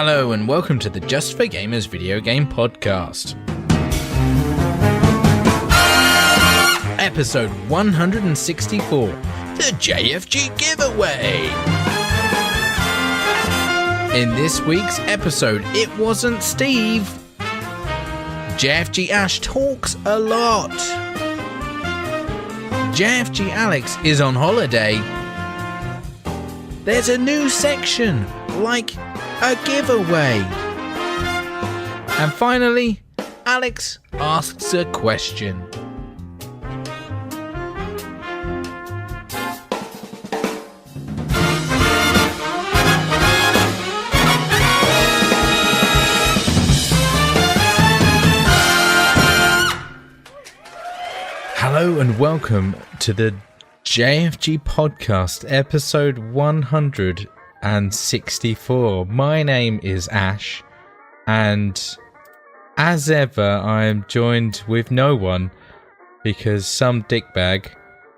Hello and welcome to the Just for Gamers video game podcast. Episode 164, the JfG giveaway. In this week's episode, it wasn't Steve. JfG Ash talks a lot. JfG Alex is on holiday. There's a new section, like a giveaway. And finally, Alex asks a question. Hello and welcome to the JfG podcast, episode 164. My name is Ash, and as ever, I am joined with no one because some dickbag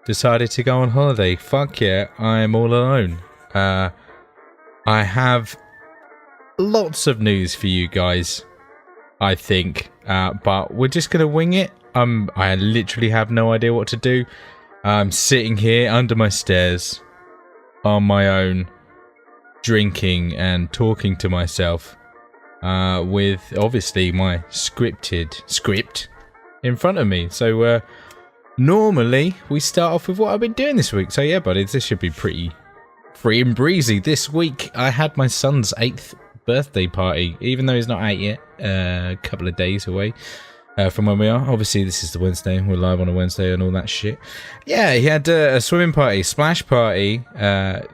decided to go on holiday. Fuck yeah, I am all alone. I have lots of news for you guys, I think, but we're just gonna wing it. I literally have no idea what to do. I'm sitting here under my stairs on my own, drinking and talking to myself with obviously my script in front of me. So normally we start off with what I've been doing this week. So yeah, buddy, this should be pretty free and breezy. This week I had my son's 8th birthday party, even though he's not 8 yet, a couple of days away from where we are. Obviously this is the Wednesday, we're live on a Wednesday and all that shit. Yeah, he had a swimming party, splash party.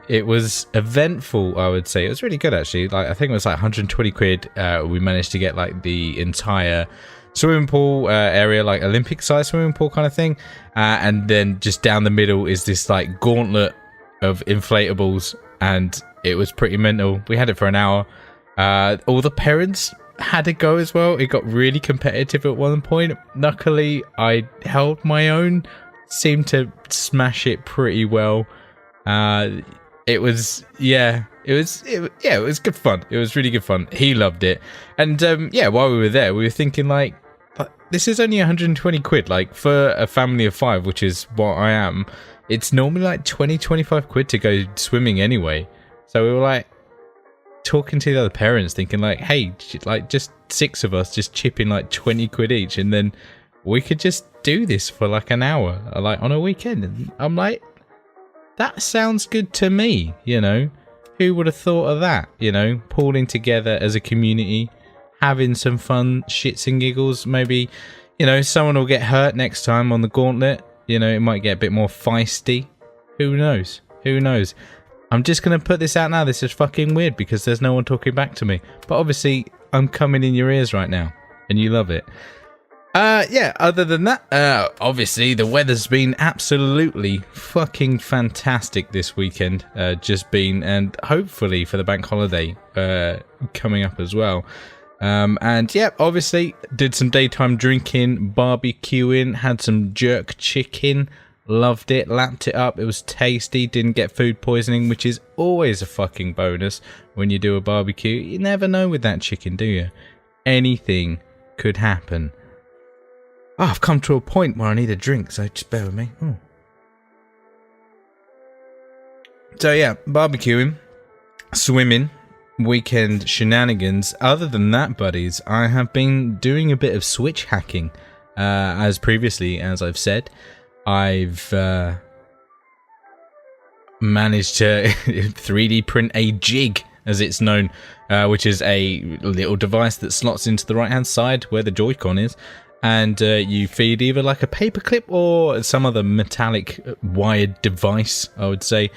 It was eventful, I would say. It was really good actually. Like, I think it was like 120 quid. We managed to get like the entire swimming pool area, like Olympic size swimming pool kind of thing, and then just down the middle is this like gauntlet of inflatables, and it was pretty mental. We had it for an hour. All the parents had a go as well. It got really competitive at one point. Luckily, I held my own. Seemed to smash it pretty well. It was good fun. It was really good fun. He loved it. And while we were there, we were thinking like, this is only 120 quid. Like, for a family of 5, which is what I am, it's normally like 20-25 quid to go swimming anyway. So we were like, talking to the other parents, thinking like, hey, like, just 6 of us just chip in like 20 quid each, and then we could just do this for like an hour, like on a weekend. And I'm like, that sounds good to me, you know. Who would have thought of that, you know? Pooling together as a community, having some fun, shits and giggles. Maybe, you know, someone will get hurt next time on the gauntlet, you know, it might get a bit more feisty. Who knows? Who knows? I'm just going to put this out now. This is fucking weird because there's no one talking back to me. But obviously, I'm coming in your ears right now. And you love it. Other than that, obviously, the weather's been absolutely fucking fantastic this weekend. And hopefully for the bank holiday coming up as well. Obviously, did some daytime drinking, barbecuing, had some jerk chicken. Loved it, lapped it up, it was tasty, didn't get food poisoning, which is always a fucking bonus when you do a barbecue. You never know with that chicken, do you? Anything could happen. Oh, I've come to a point where I need a drink, so just bear with me. Oh. So yeah, barbecuing, swimming, weekend shenanigans. Other than that, buddies, I have been doing a bit of Switch hacking, as previously, as I've said. I've managed to 3D print a jig, as it's known, which is a little device that slots into the right hand side where the Joy-Con is, and you feed either like a paperclip or some other metallic wired device, I would say,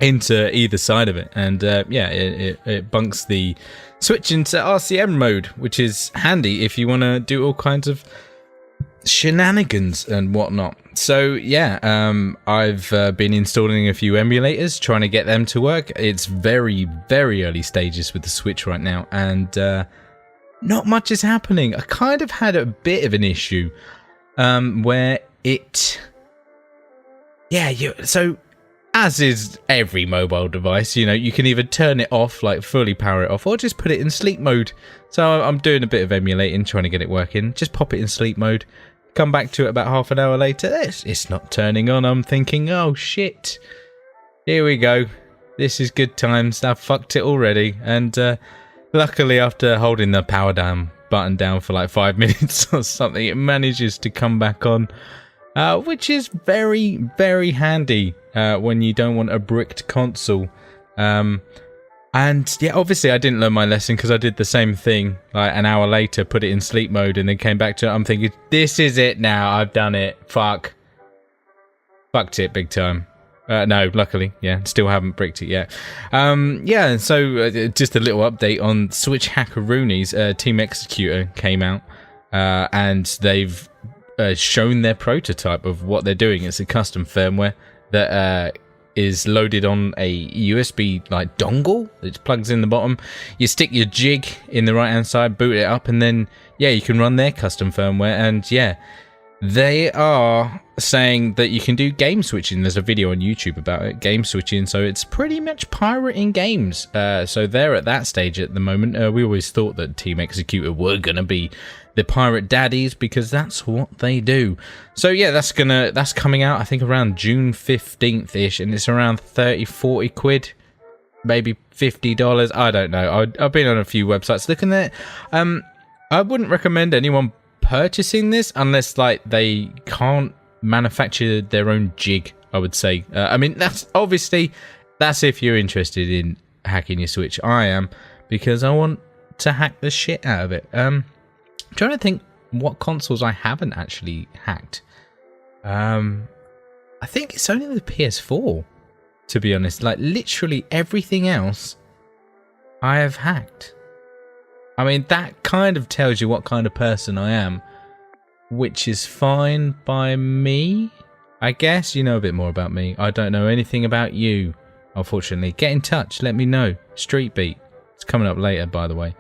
into either side of it, and it bunks the Switch into RCM mode, which is handy if you want to do all kinds of shenanigans and whatnot. So yeah, I've been installing a few emulators, trying to get them to work. It's very, very early stages with the Switch right now, and not much is happening. I kind of had a bit of an issue where it... So as is every mobile device, you know, you can either turn it off, like fully power it off, or just put it in sleep mode. So I'm doing a bit of emulating, trying to get it working. Just pop it in sleep mode, come back to it about half an hour later, it's not turning on. I'm thinking, oh shit, here we go. This is good times. I've fucked it already. And luckily, after holding the power down button down for like 5 minutes or something, it manages to come back on. Which is very, very handy when you don't want a bricked console. And yeah, obviously I didn't learn my lesson because I did the same thing like an hour later, put it in sleep mode and then came back to it. I'm thinking, this is it now. I've done it. Fucked it big time. No, luckily, yeah, still haven't bricked it yet. Yeah, so just a little update on Switch Hackaroonies. Team Executor came out and they've shown their prototype of what they're doing. It's a custom firmware that is loaded on a USB like dongle that plugs in the bottom. You stick your jig in the right hand side, boot it up, and then yeah, you can run their custom firmware. And yeah, they are saying that you can do game switching. There's a video on YouTube about it, game switching. So it's pretty much pirating games. So they're at that stage at the moment. We always thought that Team Executor were gonna be the pirate daddies because that's what they do. So yeah, that's coming out I think around June 15th ish, and it's around 30-40 quid, maybe $50. I don't know. I've been on a few websites looking at it. I wouldn't recommend anyone purchasing this unless like they can't manufacture their own jig, I would say. I mean, that's if you're interested in hacking your Switch. I am, because I want to hack the shit out of it. I'm trying to think what consoles I haven't actually hacked. I think it's only the PS4, to be honest. Like literally everything else I have hacked. I mean, that kind of tells you what kind of person I am, which is fine by me, I guess. You know a bit more about me. I don't know anything about you, unfortunately. Get in touch, let me know. Street Beat. It's coming up later, by the way.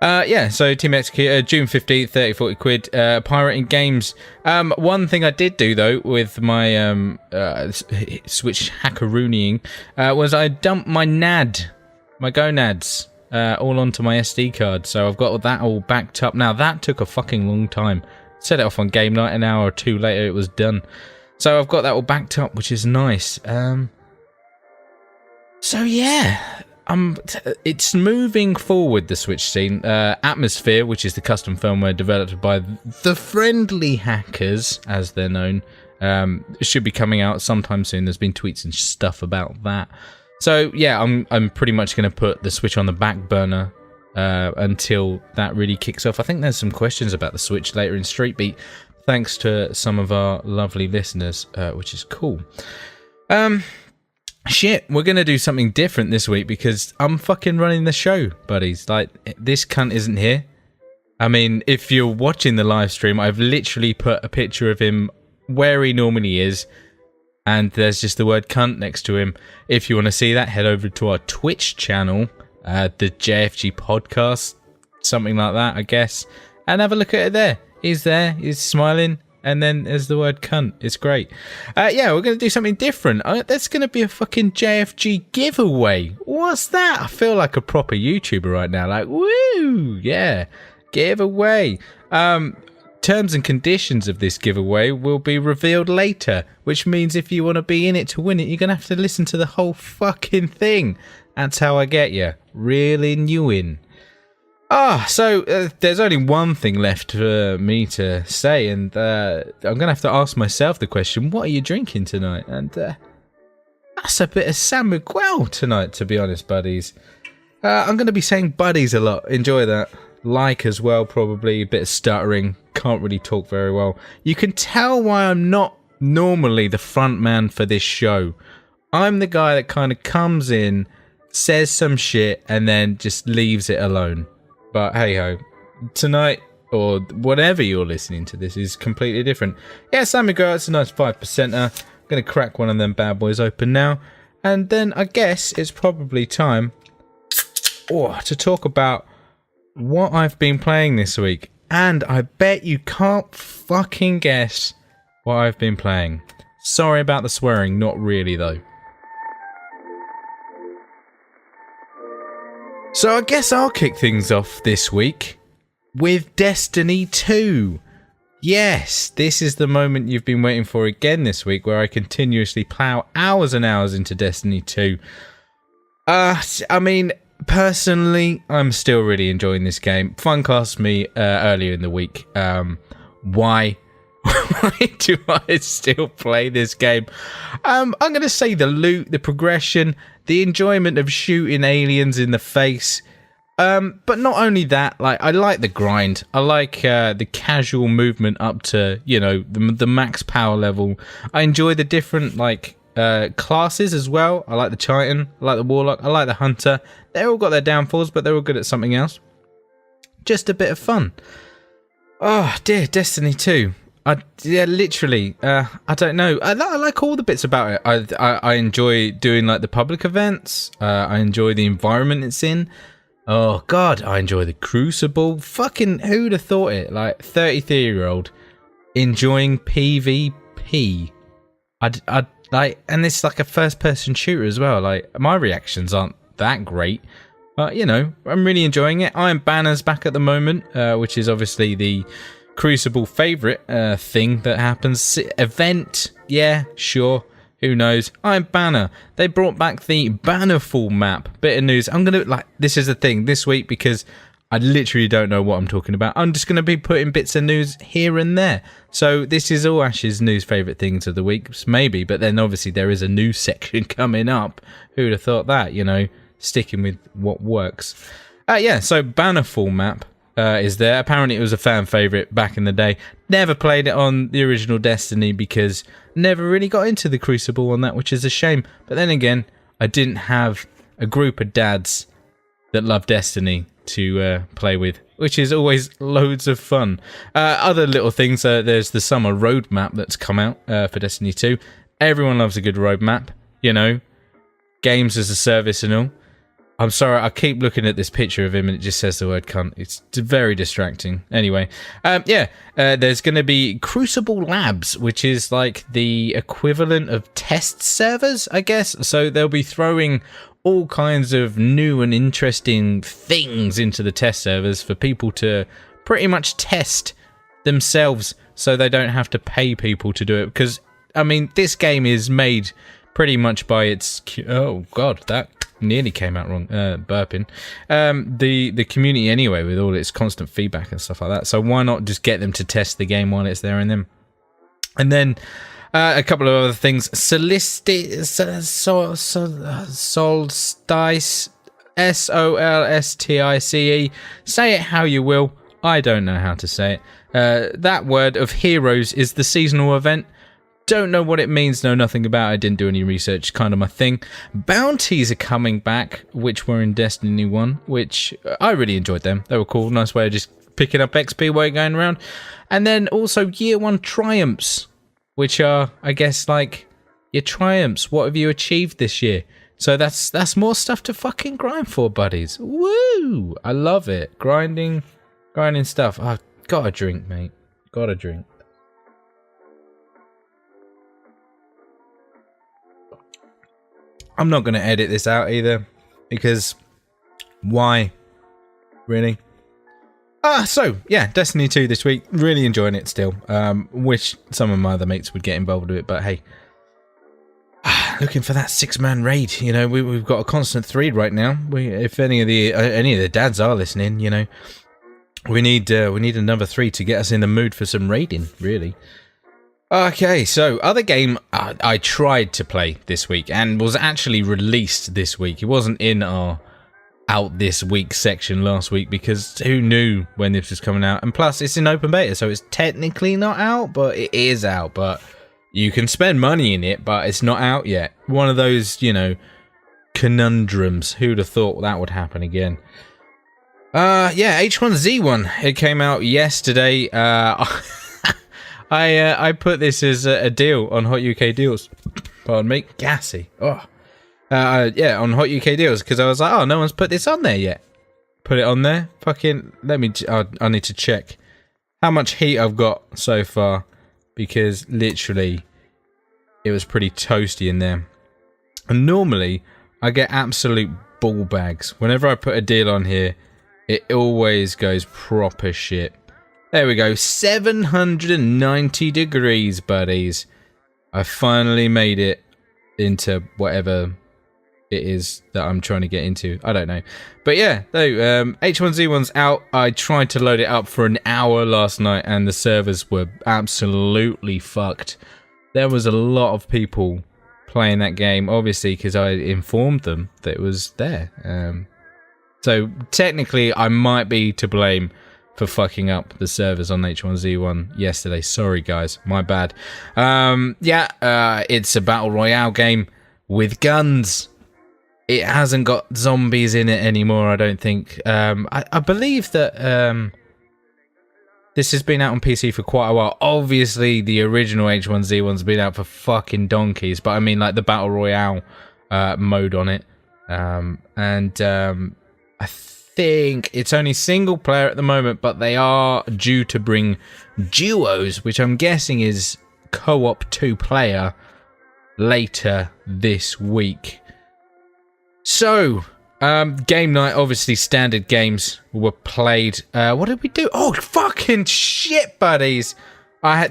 Yeah, so Team Executor, June 15th, 30-40 quid, pirating games. One thing I did do, though, with my Switch hackarooning, was I dumped my gonads, all onto my SD card. So I've got that all backed up. Now, that took a fucking long time. Set it off on game night, an hour or two later, it was done. So I've got that all backed up, which is nice. So yeah, it's moving forward, the Switch scene. Atmosphere, which is the custom firmware developed by the friendly hackers, as they're known, should be coming out sometime soon. There's been tweets and stuff about that. So yeah, I'm pretty much going to put the Switch on the back burner until that really kicks off. I think there's some questions about the Switch later in Street Beat, thanks to some of our lovely listeners, which is cool. Shit, we're going to do something different this week because I'm fucking running the show, buddies. Like, this cunt isn't here. I mean, if you're watching the live stream, I've literally put a picture of him where he normally is, and there's just the word cunt next to him. If you want to see that, head over to our Twitch channel, the JfG podcast, something like that, I guess, and have a look at it there. He's there, he's smiling. And then there's the word cunt. It's great. Yeah, we're going to do something different. That's going to be a fucking JfG giveaway. What's that? I feel like a proper YouTuber right now. Like, woo! Yeah. Giveaway. Terms and conditions of this giveaway will be revealed later, which means if you want to be in it to win it, you're going to have to listen to the whole fucking thing. That's how I get you. Reeling you in. So there's only one thing left for me to say, and I'm going to have to ask myself the question, what are you drinking tonight? And that's a bit of San Miguel tonight, to be honest, buddies. I'm going to be saying buddies a lot. Enjoy that. Like as well, probably. A bit of stuttering. Can't really talk very well. You can tell why I'm not normally the front man for this show. I'm the guy that kind of comes in, says some shit, and then just leaves it alone. But hey ho, tonight, or whatever you're listening to this, is completely different. Yeah, San Miguel, it's a nice 5%er. I'm going to crack one of them bad boys open now. And then I guess it's probably time to talk about what I've been playing this week. And I bet you can't fucking guess what I've been playing. Sorry about the swearing, not really though. So I guess I'll kick things off this week with Destiny 2. Yes, this is the moment you've been waiting for again this week, where I continuously plow hours and hours into Destiny 2. I mean, personally, I'm still really enjoying this game. Funk asked me earlier in the week, why do I still play this game? I'm going to say the loot, the progression, the enjoyment of shooting aliens in the face. But not only that, like, I like the grind. I like the casual movement up to, you know, the max power level. I enjoy the different, like, classes as well. I like the Titan, I like the Warlock, I like the Hunter. They all got their downfalls, but they're all good at something else. Just a bit of fun. Oh dear, Destiny 2. Literally, I don't know. I like all the bits about it. I enjoy doing, like, the public events. I enjoy the environment it's in. Oh god, I enjoy the Crucible. Fucking who'd have thought it? Like, 33-year-old enjoying PvP. I like, and it's like a first-person shooter as well. Like, my reactions aren't that great, but you know, I'm really enjoying it. Iron Banner's back at the moment, which is obviously the Crucible favourite thing that happens. Event, yeah, sure. Who knows? Iron Banner. They brought back the Bannerfall map. Bit of news. I'm gonna, like, this is the thing this week, because I literally don't know what I'm talking about. I'm just gonna be putting bits of news here and there. So this is all Ash's news favourite things of the week, maybe. But then obviously there is a news section coming up. Who'd have thought that? You know, sticking with what works. Yeah. So Bannerfall map is there. Apparently it was a fan favourite back in the day. Never played it on the original Destiny because never really got into the Crucible on that, which is a shame. But then again, I didn't have a group of dads that love Destiny to play with, which is always loads of fun. Other little things, there's the summer roadmap that's come out for Destiny 2. Everyone loves a good roadmap, you know, games as a service and all. I'm sorry, I keep looking at this picture of him and it just says the word cunt. It's very distracting. Anyway, there's going to be Crucible Labs, which is like the equivalent of test servers, I guess. So they'll be throwing all kinds of new and interesting things into the test servers for people to pretty much test themselves, so they don't have to pay people to do it. Because, I mean, this game is made pretty much by its... Oh, God, that nearly came out wrong, burping. The community anyway, with all its constant feedback and stuff like that. So why not just get them to test the game while it's there and then... And then a couple of other things. Solstice, Solstice, say it how you will. I don't know how to say it. That word of Heroes is the seasonal event. Don't know what it means, know nothing about it. I didn't do any research, kind of my thing. Bounties are coming back, which were in Destiny 1, which I really enjoyed them. They were cool, nice way of just picking up XP while you're going around. And then also Year 1 Triumphs, which are, I guess, like, your triumphs. What have you achieved this year? So that's more stuff to fucking grind for, buddies. Woo! I love it. Grinding stuff. Oh, got a drink, mate. Got a drink. I'm not going to edit this out either, because why? Really? So, yeah, Destiny 2 this week. Really enjoying it still. Wish some of my other mates would get involved with it, but hey. Looking for that 6-man raid. You know, we've got a constant thread right now. If any of the dads are listening, you know, we need another 3 to get us in the mood for some raiding, really. Okay, so other game I tried to play this week and was actually released this week. It wasn't in our out this week section last week because who knew when this was coming out? And plus, it's in open beta, so it's technically not out, but it is out. But you can spend money in it, but it's not out yet. One of those, you know, conundrums. Who'd have thought that would happen again? Yeah, H1Z1. It came out yesterday. I put this as a deal on Hot UK Deals. Pardon me, gassy. Oh, yeah, on Hot UK Deals because I was like, oh, no one's put this on there yet. Put it on there. Fucking let me. I need to check how much heat I've got so far because literally it was pretty toasty in there. And normally I get absolute ball bags. Whenever I put a deal on here, it always goes proper shit. There we go. 790 degrees, buddies. I finally made it into whatever it is that I'm trying to get into. I don't know. But yeah, H1Z1's out. I tried to load it up for an hour last night and the servers were absolutely fucked. There was a lot of people playing that game, obviously, because I informed them that it was there. So technically, I might be to blame for fucking up the servers on H1Z1 yesterday. Sorry, guys. My bad. It's a battle royale game with guns. It hasn't got zombies in it anymore, I don't think. I believe that this has been out on PC for quite a while. Obviously, the original H1Z1's been out for fucking donkeys, but I mean, like, the Battle Royale mode on it. I think it's only single player at the moment, but they are due to bring duos, which I'm guessing is co-op 2-player, later this week. So, game night, obviously standard games were played. What did we do? Oh, fucking shit, buddies.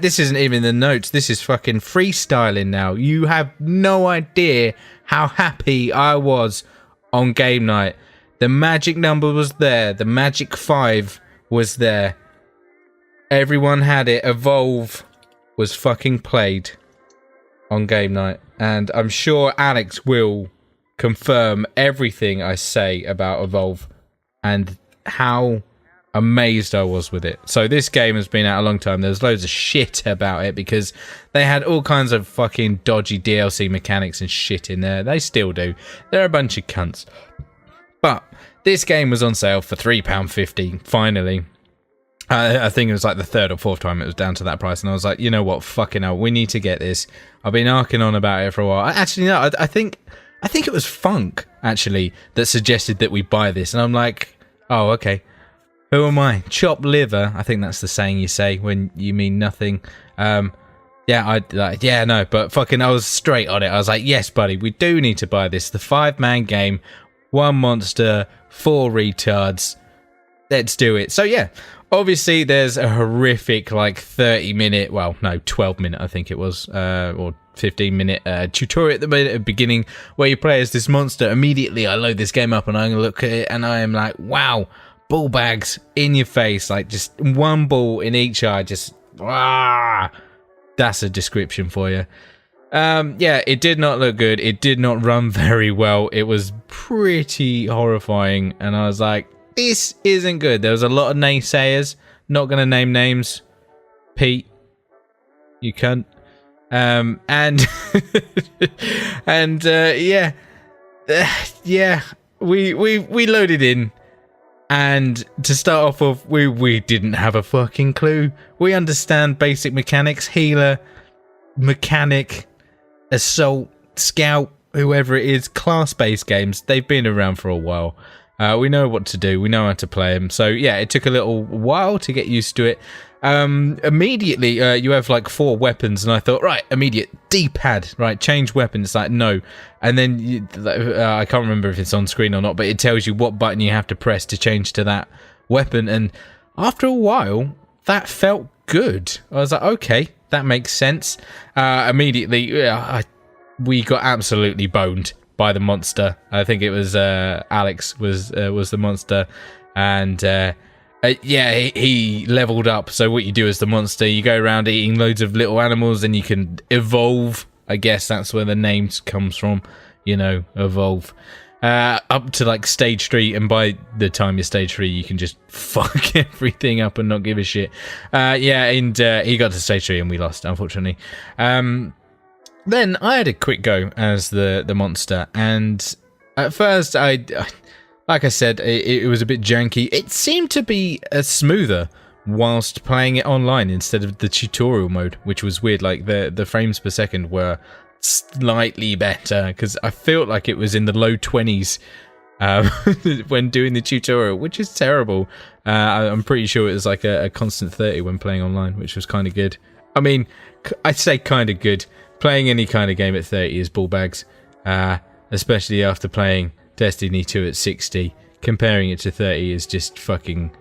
This isn't even the notes. This is fucking freestyling now. You have no idea how happy I was on game night. The magic number was there. The magic 5 was there. Everyone had it. Evolve was fucking played on game night. And I'm sure Alex will confirm everything I say about Evolve and how amazed I was with it. So this game has been out a long time. There's loads of shit about it because they had all kinds of fucking dodgy DLC mechanics and shit in there. They still do. They're a bunch of cunts. But this game was on sale for £3.50 finally. I think it was like the third or fourth time it was down to that price, and I was like, you know what, fucking hell, we need to get this. I've been arcing on about it for a while. Actually, no, I think it was Funk, actually, that suggested that we buy this. And I'm like, oh, okay. Who am I? Chopped liver. I think that's the saying you say when you mean nothing. But fucking I was straight on it. I was like, yes, buddy, we do need to buy this. The 5-man game, 1 monster, 4 retards. Let's do it. So, yeah. Obviously, there's a horrific, 30-minute, 12-minute, I think it was, or 15-minute tutorial at the beginning where you play as this monster. Immediately, I load this game up and I'm going to look at it and I am like, wow, ball bags in your face, just one ball in each eye, just, that's a description for you. It did not look good. It did not run very well. It was pretty horrifying and I was like, this isn't good. There was a lot of naysayers. Not going to name names. Pete, you cunt. We loaded in, and to start off with, we didn't have a fucking clue. We understand basic mechanics: healer, mechanic, assault, scout, whoever it is. Class-based games. They've been around for a while. We know what to do. We know how to play them. So, yeah, it took a little while to get used to it. Immediately, you have 4 weapons, and I thought, right, immediate D-pad, right, change weapon. It's like, no. And then, I can't remember if it's on screen or not, but it tells you what button you have to press to change to that weapon. And after a while, that felt good. I was like, okay, that makes sense. Immediately, we got absolutely boned by the monster. I think it was Alex was the monster, and he leveled up. So what you do as the monster, you go around eating loads of little animals, and you can evolve. I guess that's where the name comes from. Evolve up to stage 3, and by the time you're stage 3, you can just fuck everything up and not give a shit. And he got to stage 3, and we lost, unfortunately. Then I had a quick go as the monster, and at first, like I said, it was a bit janky. It seemed to be smoother whilst playing it online instead of the tutorial mode, which was weird. The frames per second were slightly better, because I felt like it was in the low 20s when doing the tutorial, which is terrible. I'm pretty sure it was a constant 30 when playing online, which was kind of good. I mean, I'd say kind of good. Playing any kind of game at 30 is ball bags, especially after playing Destiny 2 at 60. Comparing it to 30 is just fucking...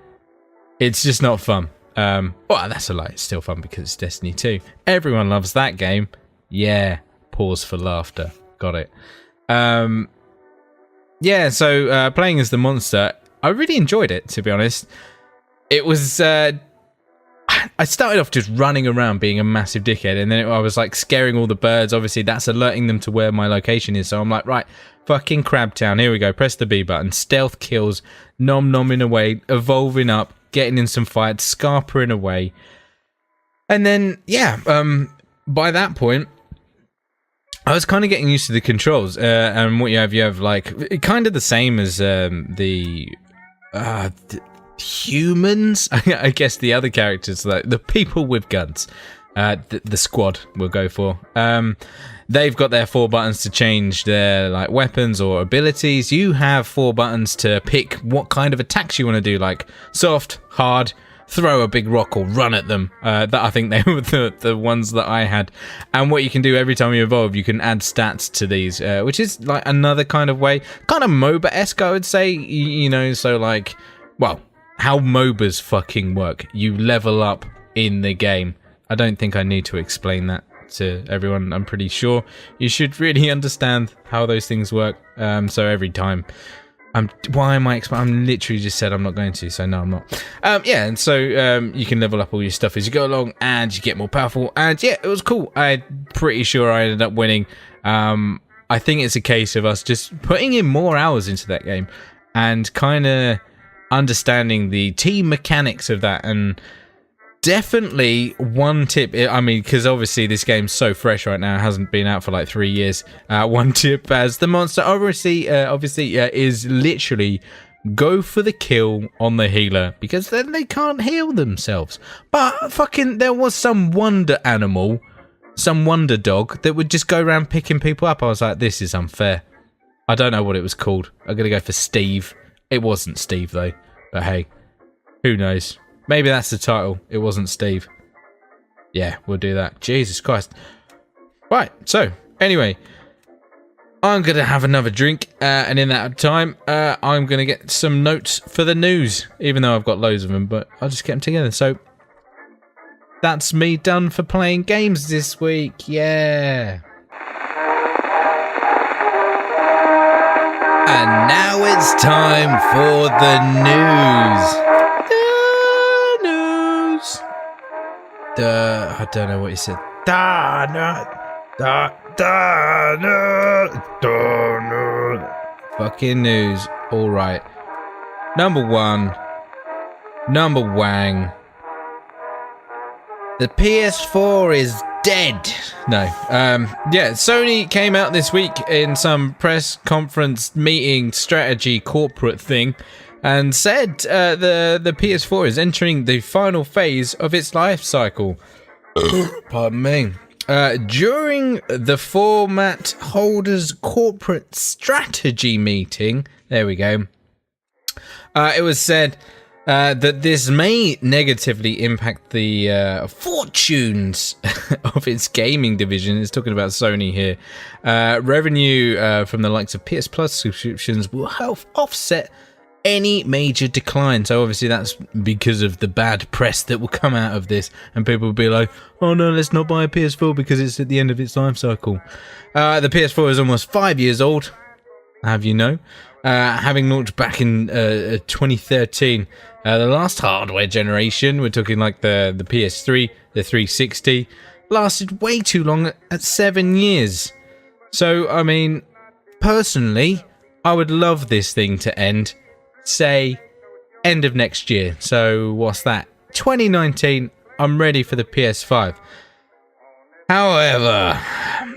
It's just not fun. Well, that's a lie. It's still fun because it's Destiny 2. Everyone loves that game. Yeah. Pause for laughter. Got it. Yeah, so playing as the monster, I really enjoyed it, to be honest. It was... I started off just running around being a massive dickhead, and then I was like scaring all the birds. Obviously, that's alerting them to where my location is. So I'm like, right, fucking Crabtown. Here we go. Press the B button. Stealth kills. Nom-nomming away. Evolving up. Getting in some fights. Scarpering away. And then, yeah, by that point, I was kind of getting used to the controls. And what you have like, kind of the same as the humans, I guess the other characters, like the people with guns, the squad we'll go for. They've got their 4 buttons to change their like weapons or abilities. You have 4 buttons to pick what kind of attacks you want to do, like soft, hard, throw a big rock, or run at them. That I think they were the ones that I had. And what you can do every time you evolve, you can add stats to these, which is like another kind of way, kind of MOBA-esque, I would say. You know, so like, well, how MOBAs fucking work. You level up in the game. I don't think I need to explain that to everyone. I'm pretty sure you should really understand how those things work. So every time why am I I'm literally just said I'm not going to, so no, I'm not. Yeah, and so you can level up all your stuff as you go along, and you get more powerful, and yeah, it was cool. I'm pretty sure I ended up winning. I think it's a case of us just putting in more hours into that game and kind of understanding the team mechanics of that. And definitely one tip, I mean, because obviously this game's so fresh right now, it hasn't been out for like 3 years. One tip as the monster obviously is literally go for the kill on the healer, because then they can't heal themselves. But fucking there was some wonder animal, some wonder dog that would just go around picking people up. I was like, this is unfair. I don't know what it was called. I'm gonna go for Steve. It wasn't Steve though, but hey, who knows? Maybe that's the title. It wasn't Steve. Yeah, we'll do that. Jesus Christ. Right, so, anyway, I'm going to have another drink, and in that time, I'm going to get some notes for the news, even though I've got loads of them, but I'll just get them together. So, that's me done for playing games this week. Yeah. And now it's time for the news. I don't know what you said. Fucking news. Alright. Number 1. Number Wang. The PS4 is dead. No. Yeah, Sony came out this week in some press conference meeting strategy corporate thing and said the PS4 is entering the final phase of its life cycle. Pardon me. During the format holders corporate strategy meeting, there we go, it was said that this may negatively impact the fortunes of its gaming division. It's talking about Sony here. Revenue from the likes of PS Plus subscriptions will help offset any major decline. So obviously that's because of the bad press that will come out of this, and people will be like, oh no, let's not buy a PS4 because it's at the end of its life cycle. The PS4 is almost 5 years old, have you know, having launched back in 2013. The last hardware generation, we're talking like the PS3, the 360, lasted way too long at 7 years. So I mean, personally, I would love this thing to end, say, end of next year. So what's that? 2019, I'm ready for the PS5. However,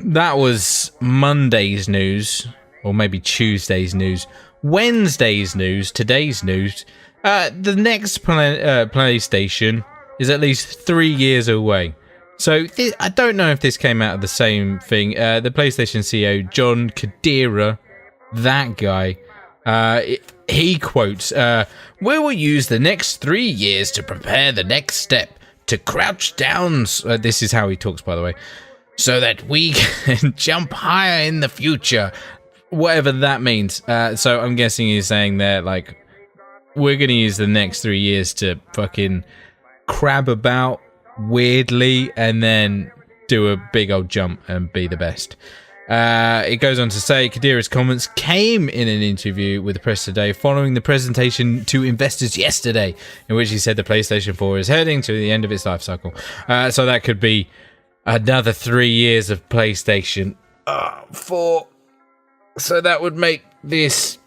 that was Monday's news, or maybe Tuesday's news. Wednesday's news, today's news, the next PlayStation is at least 3 years away. So I don't know if this came out of the same thing. The PlayStation CEO, John Kadira, that guy, he quotes, we will use the next 3 years to prepare the next step, to crouch down, this is how he talks by the way, so that we can jump higher in the future. whatever that means. So I'm guessing he's saying there, like, we're going to use the next 3 years to fucking crab about weirdly and then do a big old jump and be the best. It goes on to say, Kadira's comments came in an interview with the press today following the presentation to investors yesterday, in which he said the PlayStation 4 is heading to the end of its life cycle. So that could be another 3 years of PlayStation 4. So that would make this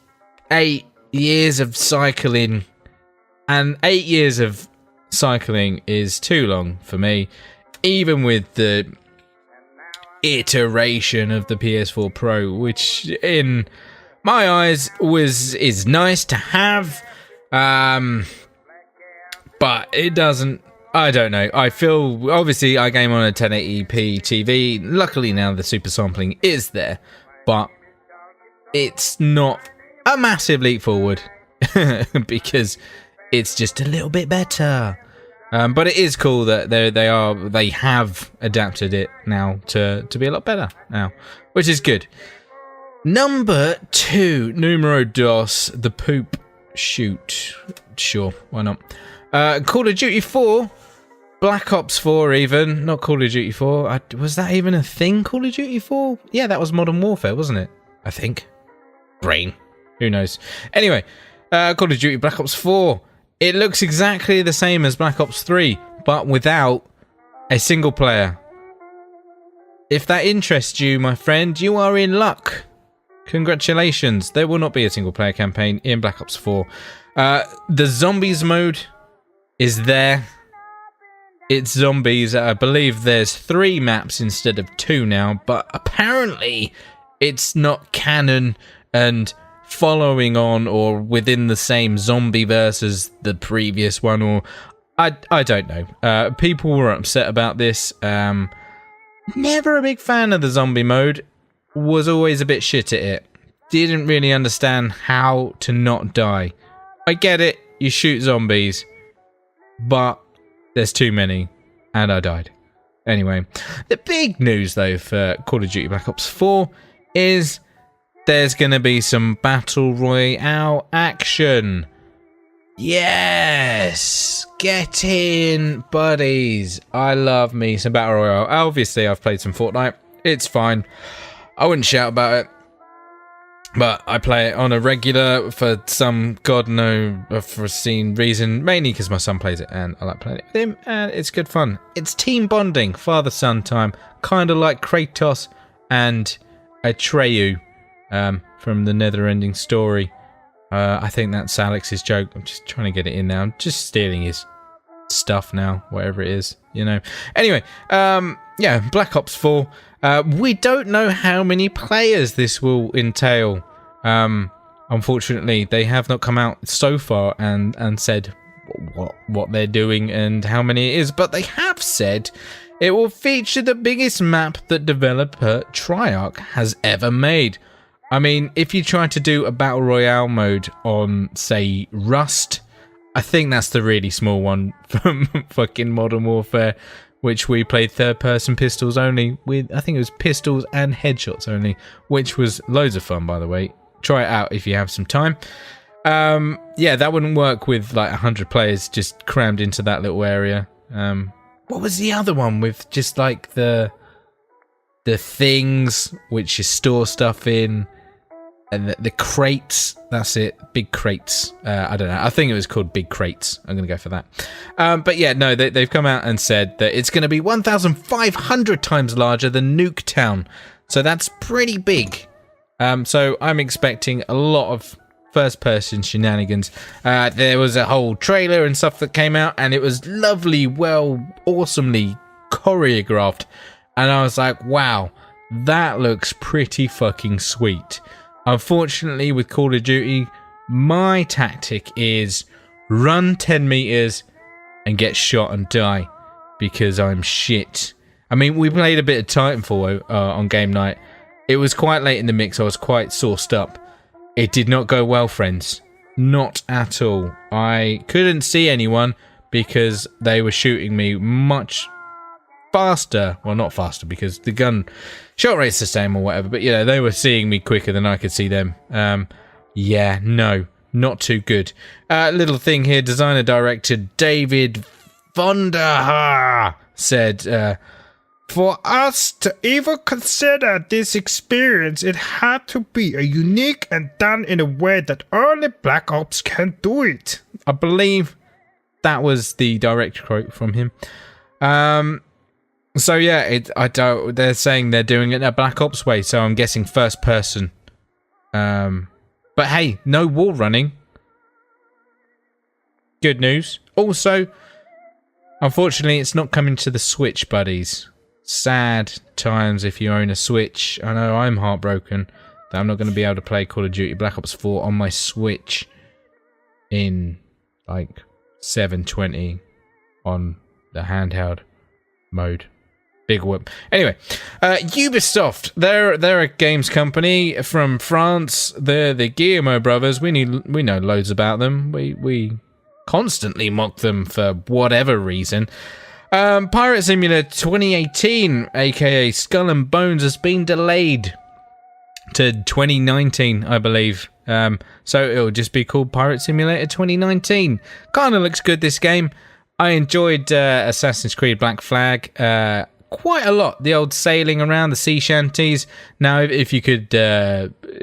8 years of cycling, and 8 years of cycling is too long for me, even with the iteration of the PS4 Pro, which in my eyes is nice to have, but it doesn't. I don't know. I feel, obviously I game on a 1080p TV. Luckily now the super sampling is there, but it's not a massive leap forward because it's just a little bit better. But it is cool that they have adapted it now to be a lot better now, which is good. Number 2, numero dos, the poop shoot. Sure, why not? Call of Duty 4, Black Ops 4 even, not Call of Duty 4. Was that even a thing, Call of Duty 4? Yeah, that was Modern Warfare, wasn't it? I think. Brain. Who knows? Anyway, Call of Duty Black Ops 4. It looks exactly the same as Black Ops 3, but without a single player. If that interests you, my friend, you are in luck. Congratulations. There will not be a single player campaign in Black Ops 4. The zombies mode is there. It's zombies. I believe there's 3 maps instead of 2 now, but apparently it's not canon and following on or within the same zombie verse as the previous one, or I don't know. People were upset about this. Never a big fan of the zombie mode. Was always a bit shit at it. Didn't really understand how to not die. I get it, you shoot zombies, but there's too many, and I died. Anyway, the big news though for Call of Duty Black Ops 4 is there's going to be some Battle Royale action. Yes! Get in, buddies. I love me some Battle Royale. Obviously, I've played some Fortnite. It's fine. I wouldn't shout about it. But I play it on a regular for some God no foreseen reason. Mainly because my son plays it and I like playing it with him. And it's good fun. It's team bonding. Father-son time. Kind of like Kratos and Atreyu. From the Never-Ending Story. I think that's Alex's joke. I'm just trying to get it in now. I'm just stealing his stuff now, whatever it is, you know. Anyway, yeah, Black Ops 4. We don't know how many players this will entail. Unfortunately, they have not come out so far and said what they're doing and how many it is, but they have said it will feature the biggest map that developer Treyarch has ever made. I mean, if you try to do a Battle Royale mode on, say, Rust, I think that's the really small one from fucking Modern Warfare, which we played third-person pistols only with, I think it was pistols and headshots only, which was loads of fun, by the way. Try it out if you have some time. Yeah, that wouldn't work with like 100 players just crammed into that little area. What was the other one with just like the things which you store stuff in? And the crates, that's it, big crates. I don't know, I think it was called Big Crates. I'm going to go for that. But yeah, no, they've come out and said that it's going to be 1,500 times larger than Nuketown. So that's pretty big. So I'm expecting a lot of first-person shenanigans. There was a whole trailer and stuff that came out, and it was lovely, awesomely choreographed. And I was like, wow, that looks pretty fucking sweet. Unfortunately, with Call of Duty, my tactic is run 10 meters and get shot and die because I'm shit. I mean, we played a bit of Titanfall on game night. It was quite late in the mix. I was quite sauced up. It did not go well, friends. Not at all. I couldn't see anyone because they were shooting me much faster. Well, not faster because the gun shot rate's the same or whatever, but they were seeing me quicker than I could see them. Yeah, no, not too good. Little thing here, designer director David Vonderhaar said, for us to even consider this experience, it had to be a unique and done in a way that only Black Ops can do it. I believe that was the direct quote from him. So yeah, they're saying they're doing it a Black Ops way, so I'm guessing first person. But hey, no wall running. Good news. Also, unfortunately, it's not coming to the Switch, buddies. Sad times if you own a Switch. I know I'm heartbroken that I'm not going to be able to play Call of Duty Black Ops 4 on my Switch in like 720 on the handheld mode. Big whoop. Anyway, Ubisoft. They're a games company from France. They're the Guillemot brothers. We know loads about them. We constantly mock them for whatever reason. Pirate Simulator 2018, aka Skull and Bones, has been delayed to 2019, I believe. So it'll just be called Pirate Simulator 2019. Kind of looks good, this game. I enjoyed Assassin's Creed Black Flag quite a lot. The old sailing around the sea shanties. Now, if you could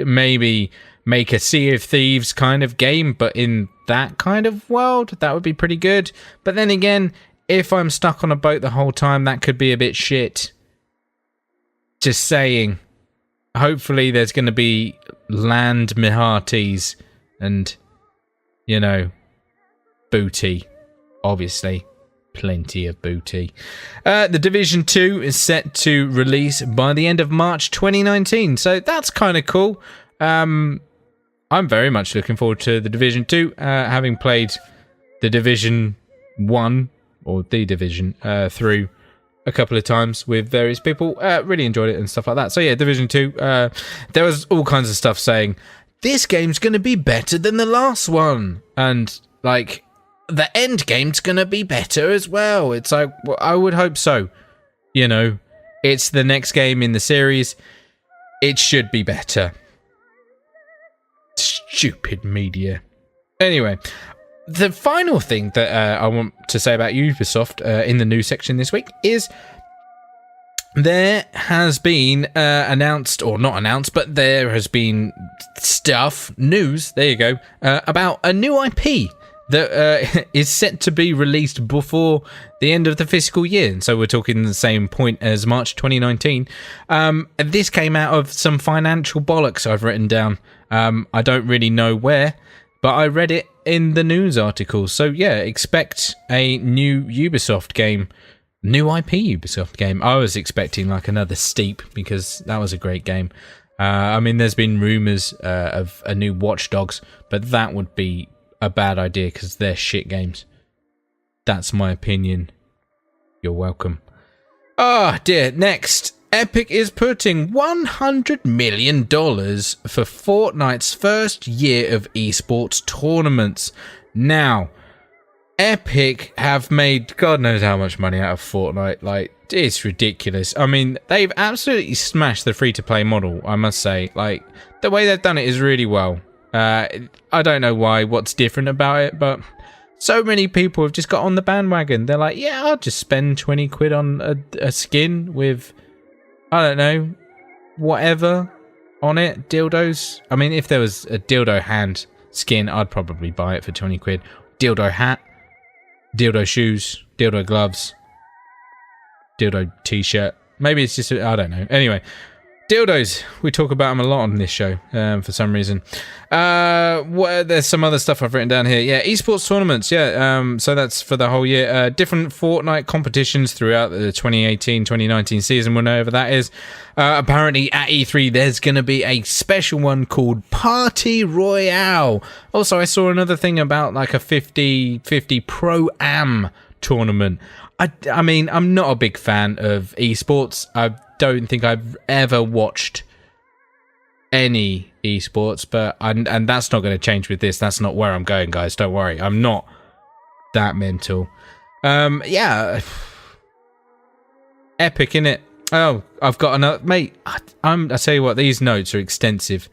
maybe make a Sea of Thieves kind of game, but in that kind of world, that would be pretty good. But then again, if I'm stuck on a boat the whole time, that could be a bit shit. Just saying. Hopefully there's going to be land Mihatis and, booty. Obviously. Plenty of booty. The Division 2 is set to release by the end of March 2019. So that's kind of cool. I'm very much looking forward to the Division 2. Having played the Division 1 or the Division through a couple of times with various people, really enjoyed it and stuff like that. So yeah, Division 2, there was all kinds of stuff saying this game's going to be better than the last one, and like the end game's going to be better as well. It's like, well, I would hope so. It's the next game in the series. It should be better. Stupid media. Anyway, the final thing that I want to say about Ubisoft in the news section this week is there has been announced, or not announced, but there has been news, there you go, about a new IP that is set to be released before the end of the fiscal year. And so we're talking the same point as March 2019. This came out of some financial bollocks I've written down. I don't really know where, but I read it in the news article. So yeah, expect a new Ubisoft game, new IP Ubisoft game. I was expecting like another Steep, because that was a great game. I mean, there's been rumours of a new Watch Dogs, but that would be a bad idea because they're shit games. That's my opinion. You're welcome. Oh dear. Next, Epic is putting $100 million for Fortnite's first year of esports tournaments. Now, Epic have made God knows how much money out of Fortnite. Like, it's ridiculous. I mean, they've absolutely smashed the free-to-play model, I must say. Like, the way they've done it is really well. I don't know what's different about it, but so many people have just got on the bandwagon. They're like, yeah, I'll just spend 20 quid on a skin with, I don't know, whatever on it. Dildos. I mean, if there was a dildo hand skin, I'd probably buy it for 20 quid. Dildo hat, dildo shoes, dildo gloves, dildo t-shirt. Maybe it's just, I don't know. Anyway, dildos. We talk about them a lot on this show for some reason. There's some other stuff I've written down here. Yeah, esports tournaments. Yeah, so that's for the whole year. Different Fortnite competitions throughout the 2018-2019 season, whenever that is. Apparently at E3 there's going to be a special one called Party Royale. Also, I saw another thing about like a 50-50 Pro-Am tournament. I mean, I'm not a big fan of esports. I don't think I've ever watched any esports, but and that's not going to change with this. That's not where I'm going, guys. Don't worry. I'm not that mental. Yeah. Epic, innit? Oh, I've got another... Mate, I tell you what, these notes are extensive.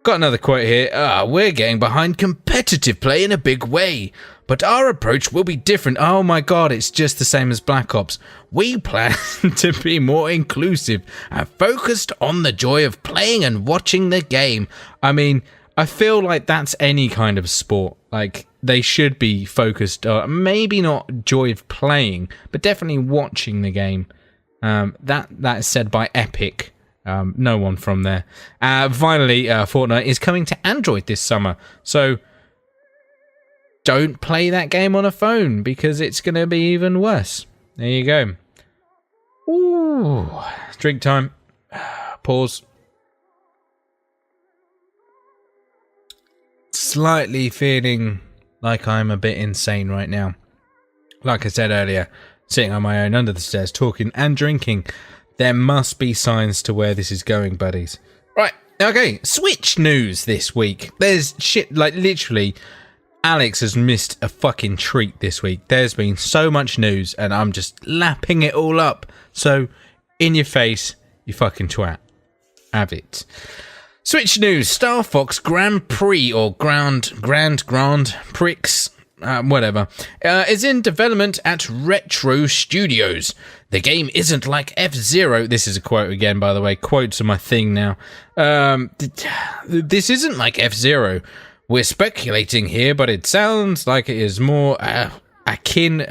Got another quote here. We're getting behind competitive play in a big way, but our approach will be different. Oh my god, it's just the same as Black Ops. We plan to be more inclusive and focused on the joy of playing and watching the game. I mean, I feel like that's any kind of sport. Like, they should be focused on, maybe not joy of playing, but definitely watching the game. That is said by Epic. No one from there. Finally, Fortnite is coming to Android this summer, so don't play that game on a phone because it's going to be even worse. There you go. Ooh, drink time. Pause. Slightly feeling like I'm a bit insane right now. Like I said earlier, sitting on my own under the stairs, talking and drinking. There must be signs to where this is going, buddies. Right, okay, Switch news this week. There's shit, like literally, Alex has missed a fucking treat this week. There's been so much news and I'm just lapping it all up. So, in your face, you fucking twat. Have it. Switch news, Star Fox Grand Prix or Grand Prix, whatever, is in development at Retro Studios. The game isn't like F-Zero. This is a quote again, by the way. Quotes are my thing now. This isn't like F-Zero. We're speculating here, but it sounds like it is more akin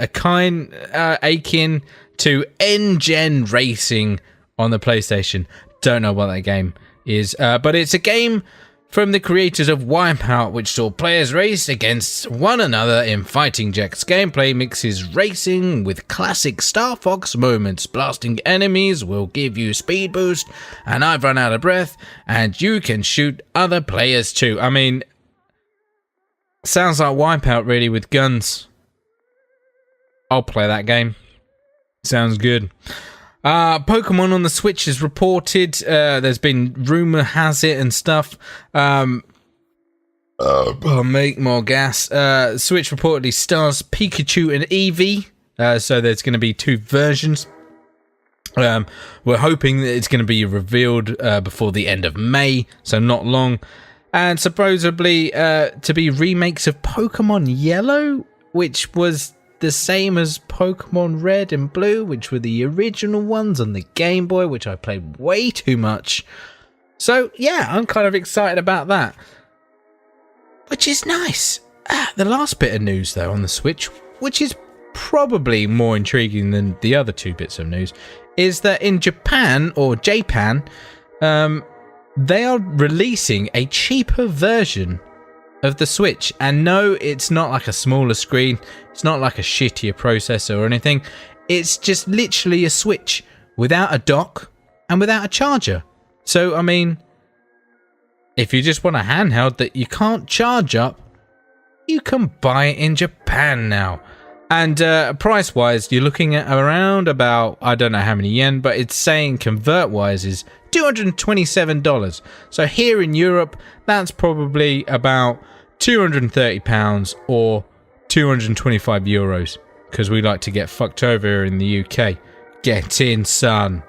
to N-Gen Racing on the PlayStation. Don't know what that game is, but it's a game from the creators of Wipeout, which saw players race against one another in fighting jets. Gameplay mixes racing with classic Star Fox moments. Blasting enemies will give you speed boost, and I've run out of breath, and you can shoot other players too. I mean, sounds like Wipeout really with guns. I'll play that game. Sounds good. Pokemon on the Switch is reported. There's been rumor has it and stuff. Make more gas. Switch reportedly stars Pikachu and Eevee. So there's going to be two versions. We're hoping that it's going to be revealed before the end of May, so not long. And supposedly to be remakes of Pokemon Yellow, which was the same as Pokemon Red and Blue, which were the original ones on the Game Boy, which I played way too much. So yeah, I'm kind of excited about that, which is nice. The last bit of news though on the Switch, which is probably more intriguing than the other two bits of news, is that in Japan, or Japan, they are releasing a cheaper version of the Switch. And no, it's not like a smaller screen, it's not like a shittier processor or anything. It's just literally a Switch without a dock and without a charger. So I mean, if you just want a handheld that you can't charge up, you can buy it in Japan now. And price wise, you're looking at around about, I don't know how many yen, but it's saying convert wise is $227. So here in Europe, that's probably about £230 or 225 euros, because we like to get fucked over here in the UK. Get in, son.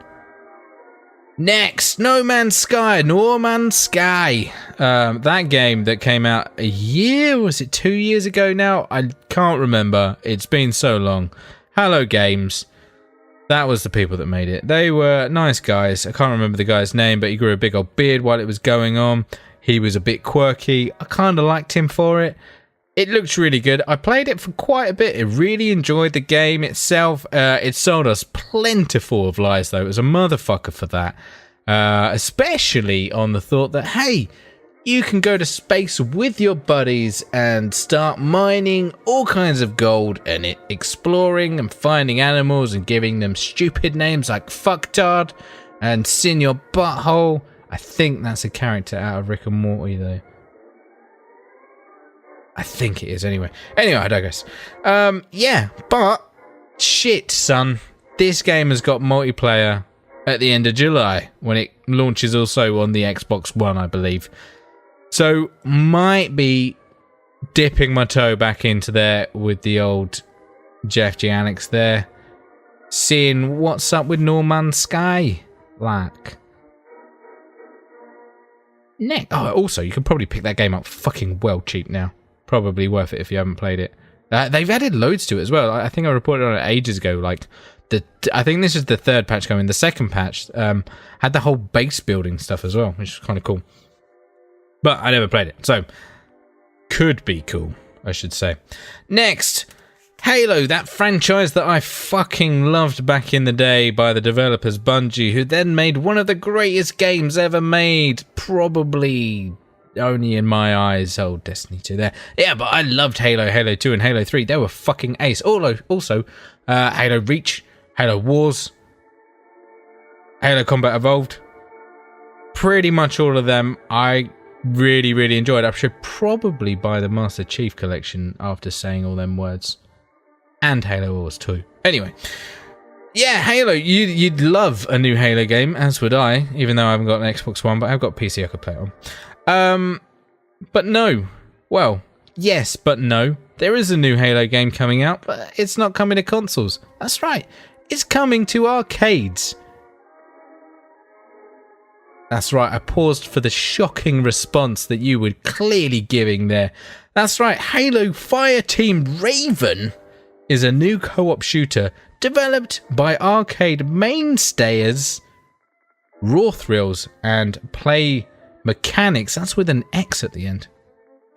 Next, No Man's Sky. That game that came out a year, was it 2 years ago now? I can't remember. It's been so long. Hello Games. That was the people that made it. They were nice guys. I can't remember the guy's name, but he grew a big old beard while it was going on. He was a bit quirky. I kind of liked him for it. It looked really good. I played it for quite a bit. I really enjoyed the game itself. It sold us plentiful of lies, though. It was a motherfucker for that. Especially on the thought that, hey, you can go to space with your buddies and start mining all kinds of gold and exploring and finding animals and giving them stupid names like Fucktard and Sin Your Butthole. I think that's a character out of Rick and Morty, though. I think it is, anyway. Anyway, I digress. Yeah, but shit, son. This game has got multiplayer at the end of July, when it launches also on the Xbox One, I believe. So, might be dipping my toe back into there with the old JfG Alex there. seeing what's up with No Man's Sky. Like. Oh, also, you can probably pick that game up fucking well cheap now. Probably worth it if you haven't played it. They've added loads to it as well. I think I reported on it ages ago. Like, I think this is the third patch coming. The second patch had the whole base building stuff as well, which is kind of cool. But I never played it, so could be cool, I should say. Next, Halo, that franchise that I fucking loved back in the day by the developers Bungie, who then made one of the greatest games ever made, probably only in my eyes. Oh, Destiny 2 there. Yeah, but I loved Halo, Halo 2 and Halo 3. They were fucking ace. Also, Halo Reach, Halo Wars, Halo Combat Evolved. Pretty much all of them I really, really enjoyed. I should probably buy the Master Chief Collection after saying all them words. And Halo Wars 2. Anyway. Yeah, Halo. You'd love a new Halo game, as would I. Even though I haven't got an Xbox One, but I've got PC I could play it on. But no. Well, yes, but no. There is a new Halo game coming out, but it's not coming to consoles. That's right. It's coming to arcades. That's right, I paused for the shocking response that you were clearly giving there. That's right, Halo Fireteam Raven is a new co-op shooter developed by arcade mainstays Raw Thrills and Play Mechanics. That's with an X at the end.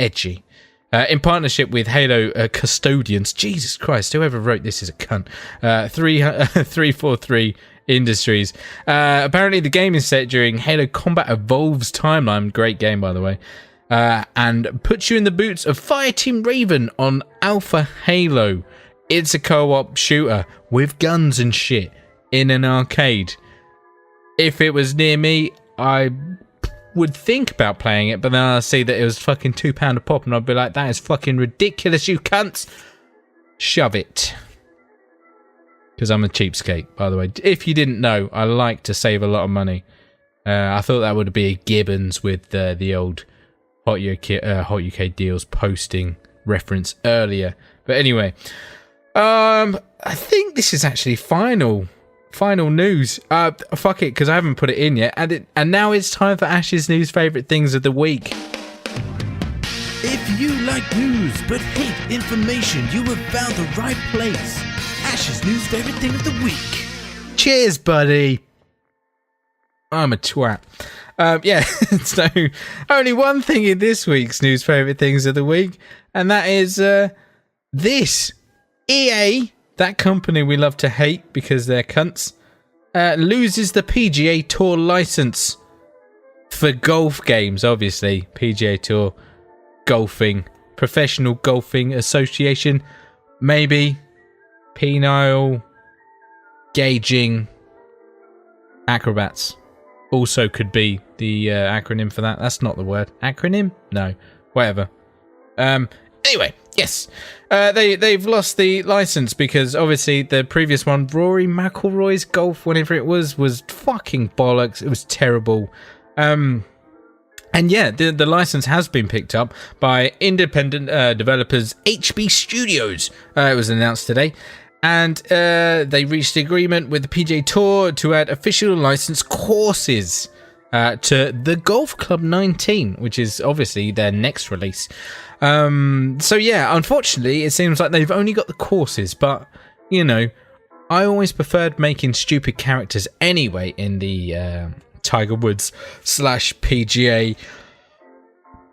Edgy. In partnership with Halo Custodians. Jesus Christ, whoever wrote this is a cunt. 343 Industries. Apparently the game is set during Halo Combat Evolved's timeline. Great game, by the way. And puts you in the boots of Fireteam Raven on Alpha Halo. It's a co-op shooter with guns and shit in an arcade. If it was near me, I would think about playing it, but then I see that it was fucking £2 a pop and I'd be like, that is fucking ridiculous, you cunts. Shove it. Because I'm a cheapskate, by the way. If you didn't know, I like to save a lot of money. I thought that would be a Gibbons with the old Hot UK Deals posting reference earlier. But anyway, I think this is actually final news. Fuck it, because I haven't put it in yet. And now it's time for Ash's news favourite things of the week. If you like news but hate information, you have found the right place. Ash's news favourite thing of the week. Cheers, buddy. I'm a twat. Yeah, so only one thing in this week's news favourite things of the week, and that is this. EA, that company we love to hate because they're cunts, loses the PGA Tour license for golf games, obviously. PGA Tour, golfing, Professional Golfing Association, maybe. Penile Gauging Acrobats also could be the acronym for that. That's not the word. Acronym? No. Whatever. Anyway, yes. They've lost the license because obviously the previous one, Rory McIlroy's golf, whenever it was fucking bollocks. It was terrible. And yeah, the license has been picked up by independent developers HB Studios. It was announced today. And they reached agreement with the PGA Tour to add official license courses to the Golf Club 19, which is obviously their next release. So yeah, unfortunately, it seems like they've only got the courses, but, you know, I always preferred making stupid characters anyway in the Tiger Woods / PGA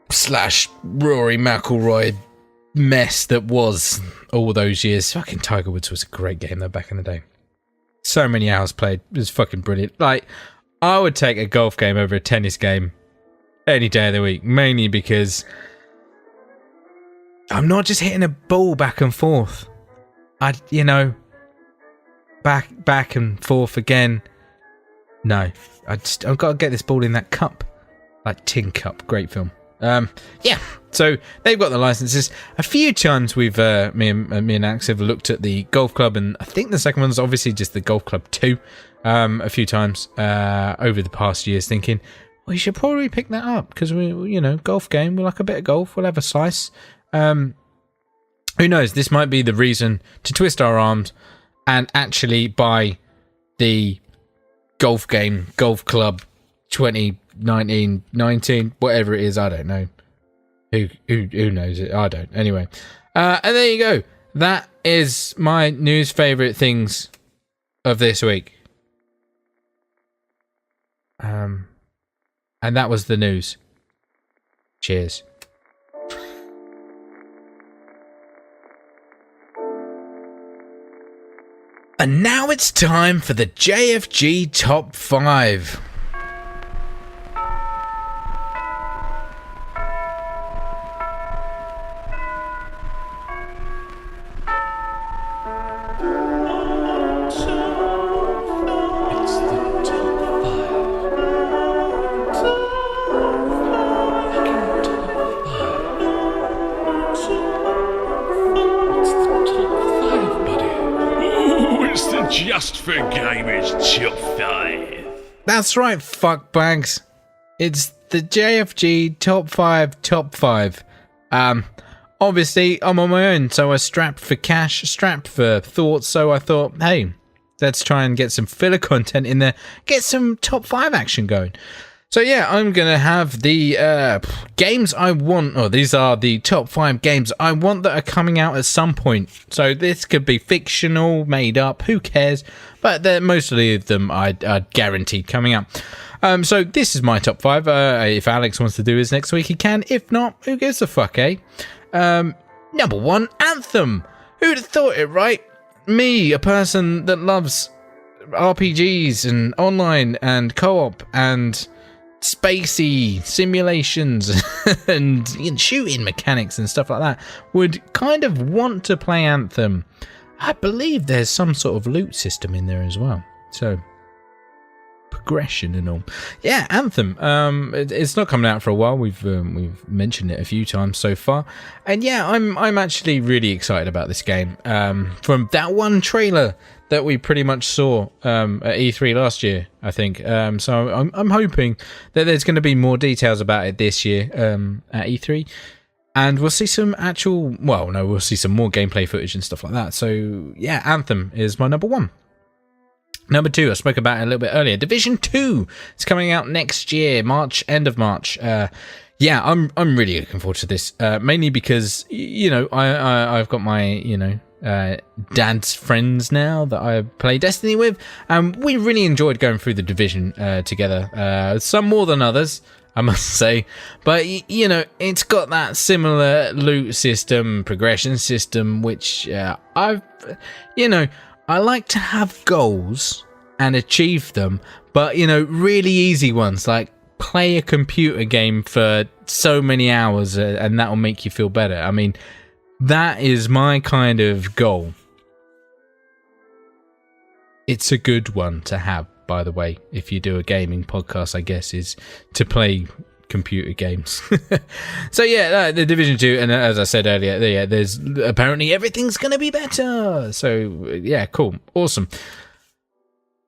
/ Rory McIlroy mess that was all those years. Fucking Tiger Woods was a great game though back in the day. So many hours played. It was fucking brilliant. Like, I would take a golf game over a tennis game any day of the week, mainly because I'm not just hitting a ball back and forth. Back and forth again. No, I've got to get this ball in that cup, like Tin Cup. Great film. Yeah, so they've got the licenses. A few times we've me and Axe have looked at the golf club, and I think the second one's obviously just the Golf Club 2. A few times over the past years, thinking we should probably pick that up because golf game. We like a bit of golf. We'll have a slice. Who knows? This might be the reason to twist our arms and actually buy the golf game, Golf Club 2019, whatever it is. I don't know. Who knows it? I don't. Anyway, and there you go. That is my news favourite things of this week. And that was the news. Cheers. And now it's time for the JfG Top 5. Just for gamers, top 5. That's right, fuckbags. It's the JfG Top 5. Obviously, I'm on my own, so I strapped for cash, strapped for thoughts, so I thought, hey, let's try and get some filler content in there, get some top 5 action going. So yeah, I'm going to have the games I want, or these are the top 5 games I want that are coming out at some point. So this could be fictional, made up, who cares? But mostly of them are guaranteed coming out. So this is my top 5. If Alex wants to do his next week, he can. If not, who gives a fuck, eh? Number 1, Anthem. Who'd have thought it, right? Me, a person that loves RPGs and online and co-op and spacey simulations and shooting mechanics and stuff like that, would kind of want to play Anthem. I believe there's some sort of loot system in there as well, so progression and all. Yeah, Anthem. It's not coming out for a while. We've mentioned it a few times so far, and yeah, I'm actually really excited about this game. From that one trailer that we pretty much saw at E3 last year, I think. So I'm hoping that there's going to be more details about it this year at E3. And we'll see some we'll see some more gameplay footage and stuff like that. So yeah, Anthem is my number 1. Number 2, I spoke about it a little bit earlier. Division 2 is coming out next year, end of March. Yeah, I'm really looking forward to this. Mainly because, I've got my, dad's friends now that I play Destiny with, and we really enjoyed going through the Division together. Some more than others, I must say, but it's got that similar loot system, progression system, which I like to have goals and achieve them, but really easy ones, like play a computer game for so many hours and that'll make you feel better. I mean, that is my kind of goal. It's a good one to have, by the way, if you do a gaming podcast, I guess, is to play computer games. So yeah, the Division 2, and as I said earlier, there's apparently everything's gonna be better. So yeah, cool, awesome.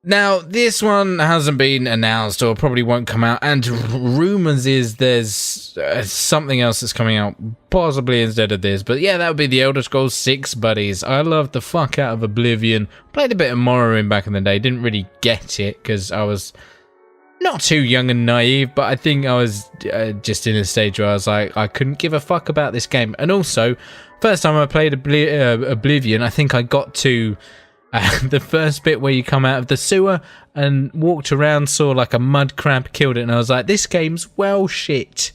Now, this one hasn't been announced or probably won't come out, and rumours is there's something else that's coming out possibly instead of this, but yeah, that would be the Elder Scrolls 6, buddies. I loved the fuck out of Oblivion. Played a bit of Morrowind back in the day, didn't really get it because I was not too young and naive, but I think I was just in a stage where I was like, I couldn't give a fuck about this game. And also, first time I played Oblivion, I think I got to the first bit where you come out of the sewer and walked around, saw like a mud crab, killed it, and I was like, this game's well shit,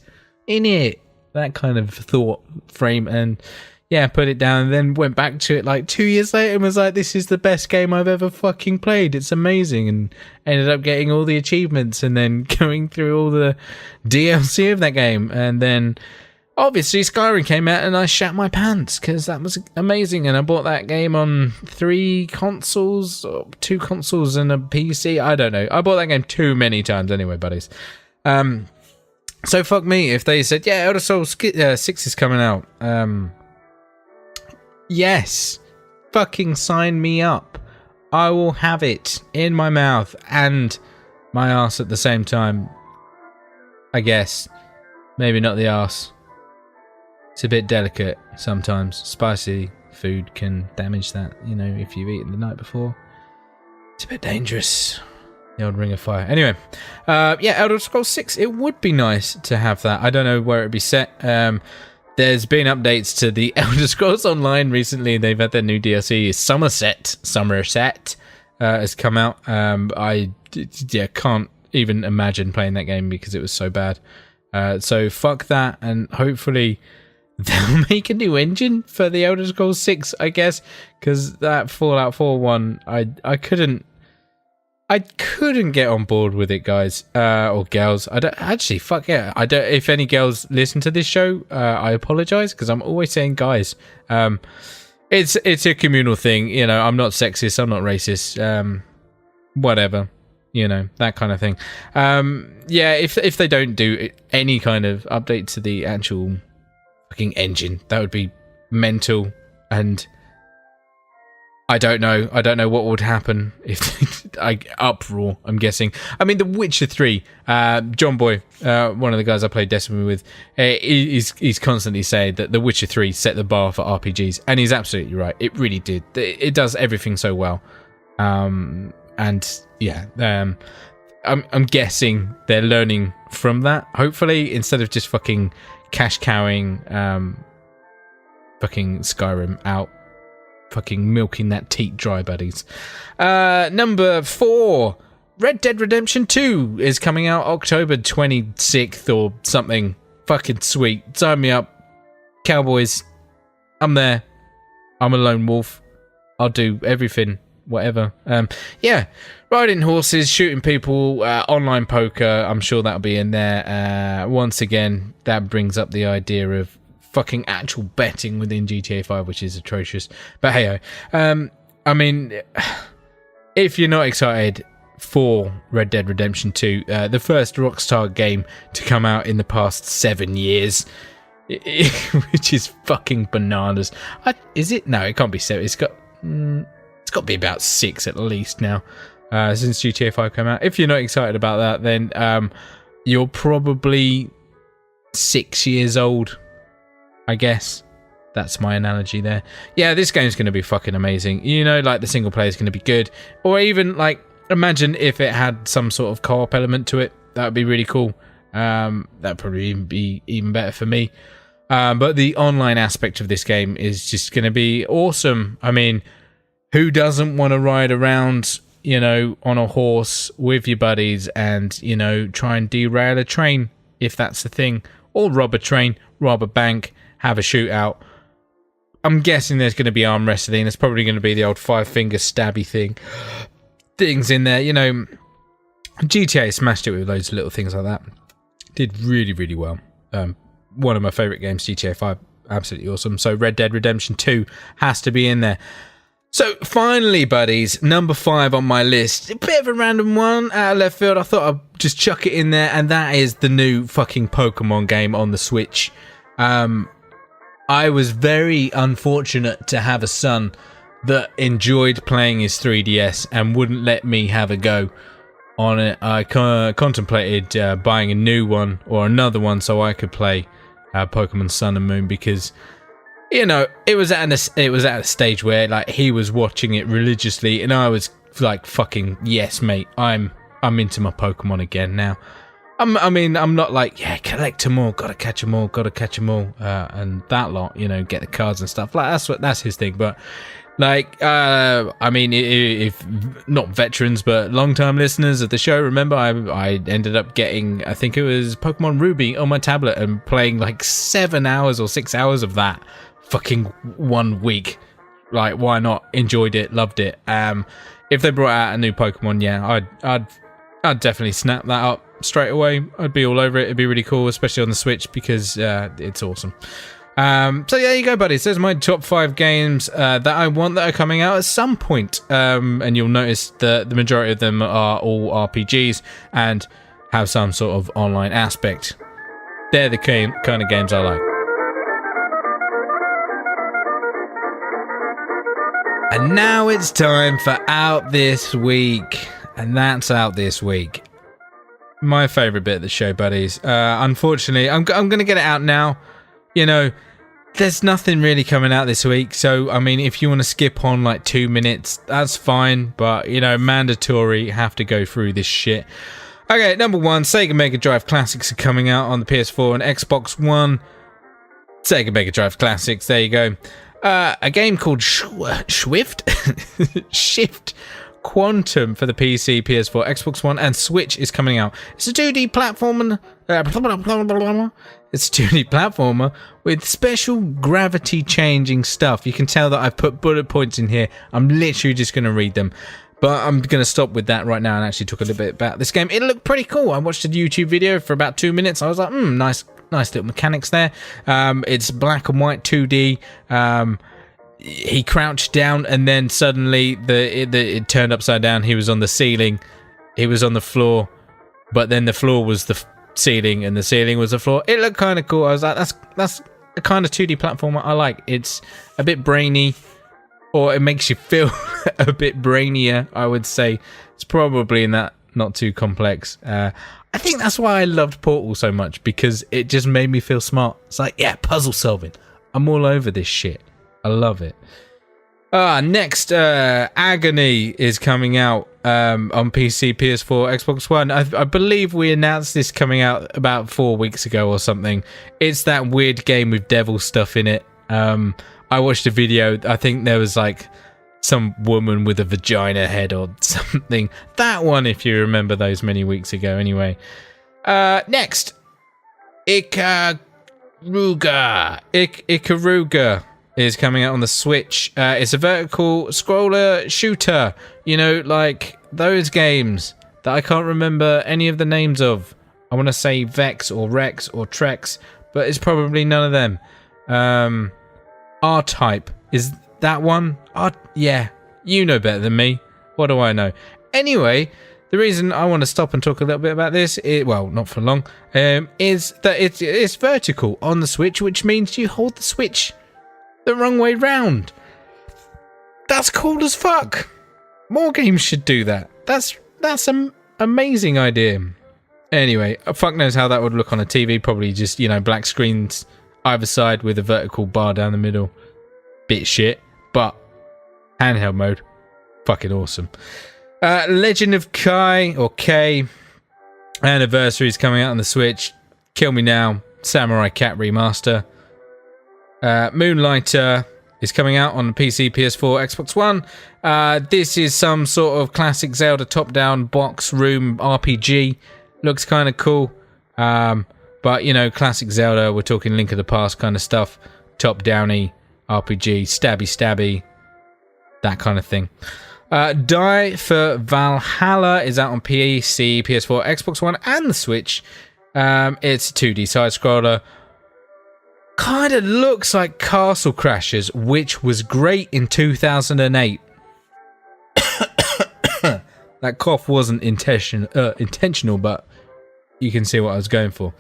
innit? That kind of thought frame, and yeah, put it down, and then went back to it like 2 years later and was like, this is the best game I've ever fucking played, it's amazing, and ended up getting all the achievements and then going through all the DLC of that game, and then obviously Skyrim came out and I shat my pants because that was amazing, and I bought that game on 3 consoles, or 2 consoles and a PC, I don't know, I bought that game too many times anyway, buddies. So fuck me if they said, yeah, Elder Scrolls 6 is coming out. Yes, fucking sign me up. I will have it in my mouth and my arse at the same time, I guess. Maybe not the arse. It's a bit delicate sometimes, spicy, food can damage that, you know, if you've eaten the night before. It's a bit dangerous. The old Ring of Fire. Anyway, yeah, Elder Scrolls 6, it would be nice to have that. I don't know where it'd be set. There's been updates to the Elder Scrolls Online recently. They've had their new DLC, Somerset, has come out. I can't even imagine playing that game because it was so bad. So fuck that, and hopefully they'll make a new engine for the Elder Scrolls 6, I guess, because that Fallout 4 one, I couldn't get on board with it, guys, or girls. I don't actually. Fuck yeah! I don't. If any girls listen to this show, I apologize because I'm always saying guys. It's a communal thing, you know. I'm not sexist. I'm not racist. Whatever, you know, that kind of thing. Yeah. If they don't do any kind of update to the actual fucking engine, that would be mental. And I don't know what would happen if uproar, I'm guessing. I mean, The Witcher 3, John Boy, one of the guys I played Destiny with, he's constantly saying that The Witcher 3 set the bar for RPGs, and he's absolutely right. It really did. It does everything so well. And yeah, I'm guessing they're learning from that, hopefully, instead of just fucking cash cowing fucking Skyrim out. Fucking milking that teat dry, buddies. Number 4, Red Dead Redemption 2 is coming out October 26th or something. Fucking sweet. Sign me up. Cowboys. I'm there. I'm a lone wolf. I'll do everything. Whatever. Yeah. Riding horses, shooting people, online poker. I'm sure that'll be in there. Once again, that brings up the idea of fucking actual betting within GTA 5, which is atrocious. But hey, I mean, if you're not excited for Red Dead Redemption 2, the first Rockstar game to come out in the past 7 years, which is fucking bananas. Is it? No, it can't be 7. It's got to be about 6 at least now, since GTA 5 came out. If you're not excited about that, then you're probably 6 years old, I guess. That's my analogy there. Yeah, this game's going to be fucking amazing. You know, like, the single player is going to be good. Or even, like, imagine if it had some sort of co-op element to it. That would be really cool. That'd probably be even better for me. But the online aspect of this game is just going to be awesome. I mean, who doesn't want to ride around, you know, on a horse with your buddies and, you know, try and derail a train, if that's the thing. Or rob a train, rob a bank, have a shootout. I'm guessing there's going to be arm wrestling. There's probably going to be the old 5-finger stabby things in there. You know, GTA smashed it with loads of little things like that. Did really, really well. One of my favourite games, GTA 5. Absolutely awesome. So Red Dead Redemption 2 has to be in there. So finally, buddies, number 5 on my list. A bit of a random one out of left field. I thought I'd just chuck it in there. And that is the new fucking Pokemon game on the Switch. I was very unfortunate to have a son that enjoyed playing his 3DS and wouldn't let me have a go on it. I contemplated buying a new one or another one so I could play Pokemon Sun and Moon, because, you know, it was at a stage where, like, he was watching it religiously and I was like, fucking yes, mate, I'm into my Pokemon again now. I mean, I'm not like, yeah, collect them all, gotta catch them all, and that lot, you know, get the cards and stuff. Like, that's his thing. But, like, I mean, if not veterans, but long-time listeners of the show, remember, I ended up getting, I think it was Pokemon Ruby on my tablet and playing like 7 hours or 6 hours of that fucking 1 week. Like, why not? Enjoyed it, loved it. If they brought out a new Pokemon, yeah, I'd definitely snap that up straight away. I'd be all over it. It'd be really cool, especially on the Switch, because it's awesome. So there you go, buddies. There's my top 5 games that I want that are coming out at some point. And you'll notice that the majority of them are all RPGs and have some sort of online aspect. They're the kind of games I like. And now it's time for Out This Week. And that's Out This Week. My favourite bit of the show, buddies. Unfortunately, I'm going to get it out now. You know, there's nothing really coming out this week. So, I mean, if you want to skip on like 2 minutes, that's fine. But, you know, mandatory, have to go through this shit. Okay, number 1, Sega Mega Drive Classics are coming out on the PS4 and Xbox One. Sega Mega Drive Classics, there you go. A game called Shift Quantum for the PC, PS4, Xbox One, and Switch is coming out. It's a 2D platformer. It's a 2D platformer with special gravity changing stuff. You can tell that I've put bullet points in here. I'm literally just going to read them. But I'm going to stop with that right now and actually talk a little bit about this game. It looked pretty cool. I watched a YouTube video for about 2 minutes. I was like, nice little mechanics there. It's black and white 2D. He crouched down and then suddenly it turned upside down. He was on the ceiling. He was on the floor. But then the floor was the ceiling and the ceiling was the floor. It looked kind of cool. I was like, that's a kind of 2D platformer I like. It's a bit brainy. Or it makes you feel a bit brainier, I would say. It's probably in that not too complex. I think that's why I loved Portal so much, because it just made me feel smart. It's like, yeah, puzzle solving. I'm all over this shit. I love it. Next, Agony is coming out on PC, PS4, Xbox One. I believe we announced this coming out about 4 weeks ago or something. It's that weird game with devil stuff in it. I watched a video. I think there was like some woman with a vagina head or something. That one, if you remember those many weeks ago. Anyway, next, Ikaruga is coming out on the Switch. It's a vertical scroller shooter. You know, like those games that I can't remember any of the names of. I want to say Vex or Rex or Trex, but it's probably none of them. R-Type, is that one? Yeah, you know better than me. What do I know? Anyway, the reason I want to stop and talk a little bit about this, well, not for long, is that it's vertical on the Switch, which means you hold the Switch the wrong way round. That's cool as fuck. More games should do that. That's an amazing idea. Anyway, fuck knows how that would look on a TV. Probably just, you know, black screens either side with a vertical bar down the middle. Bit shit, but handheld mode, fucking awesome. Legend of Kai, or K, Anniversary is coming out on the Switch. Kill Me Now, Samurai Cat Remaster. Moonlighter is coming out on the PC, PS4, Xbox One. This is some sort of classic Zelda top-down box room RPG. Looks kind of cool. But, you know, classic Zelda, we're talking Link of the Past kind of stuff. Top-downy RPG, stabby, that kind of thing. Die for Valhalla is out on PC, PS4, Xbox One, and the Switch. It's a 2D side-scroller. Kind of looks like Castle Crashers, which was great in 2008. That cough wasn't intentional, but you can see what I was going for.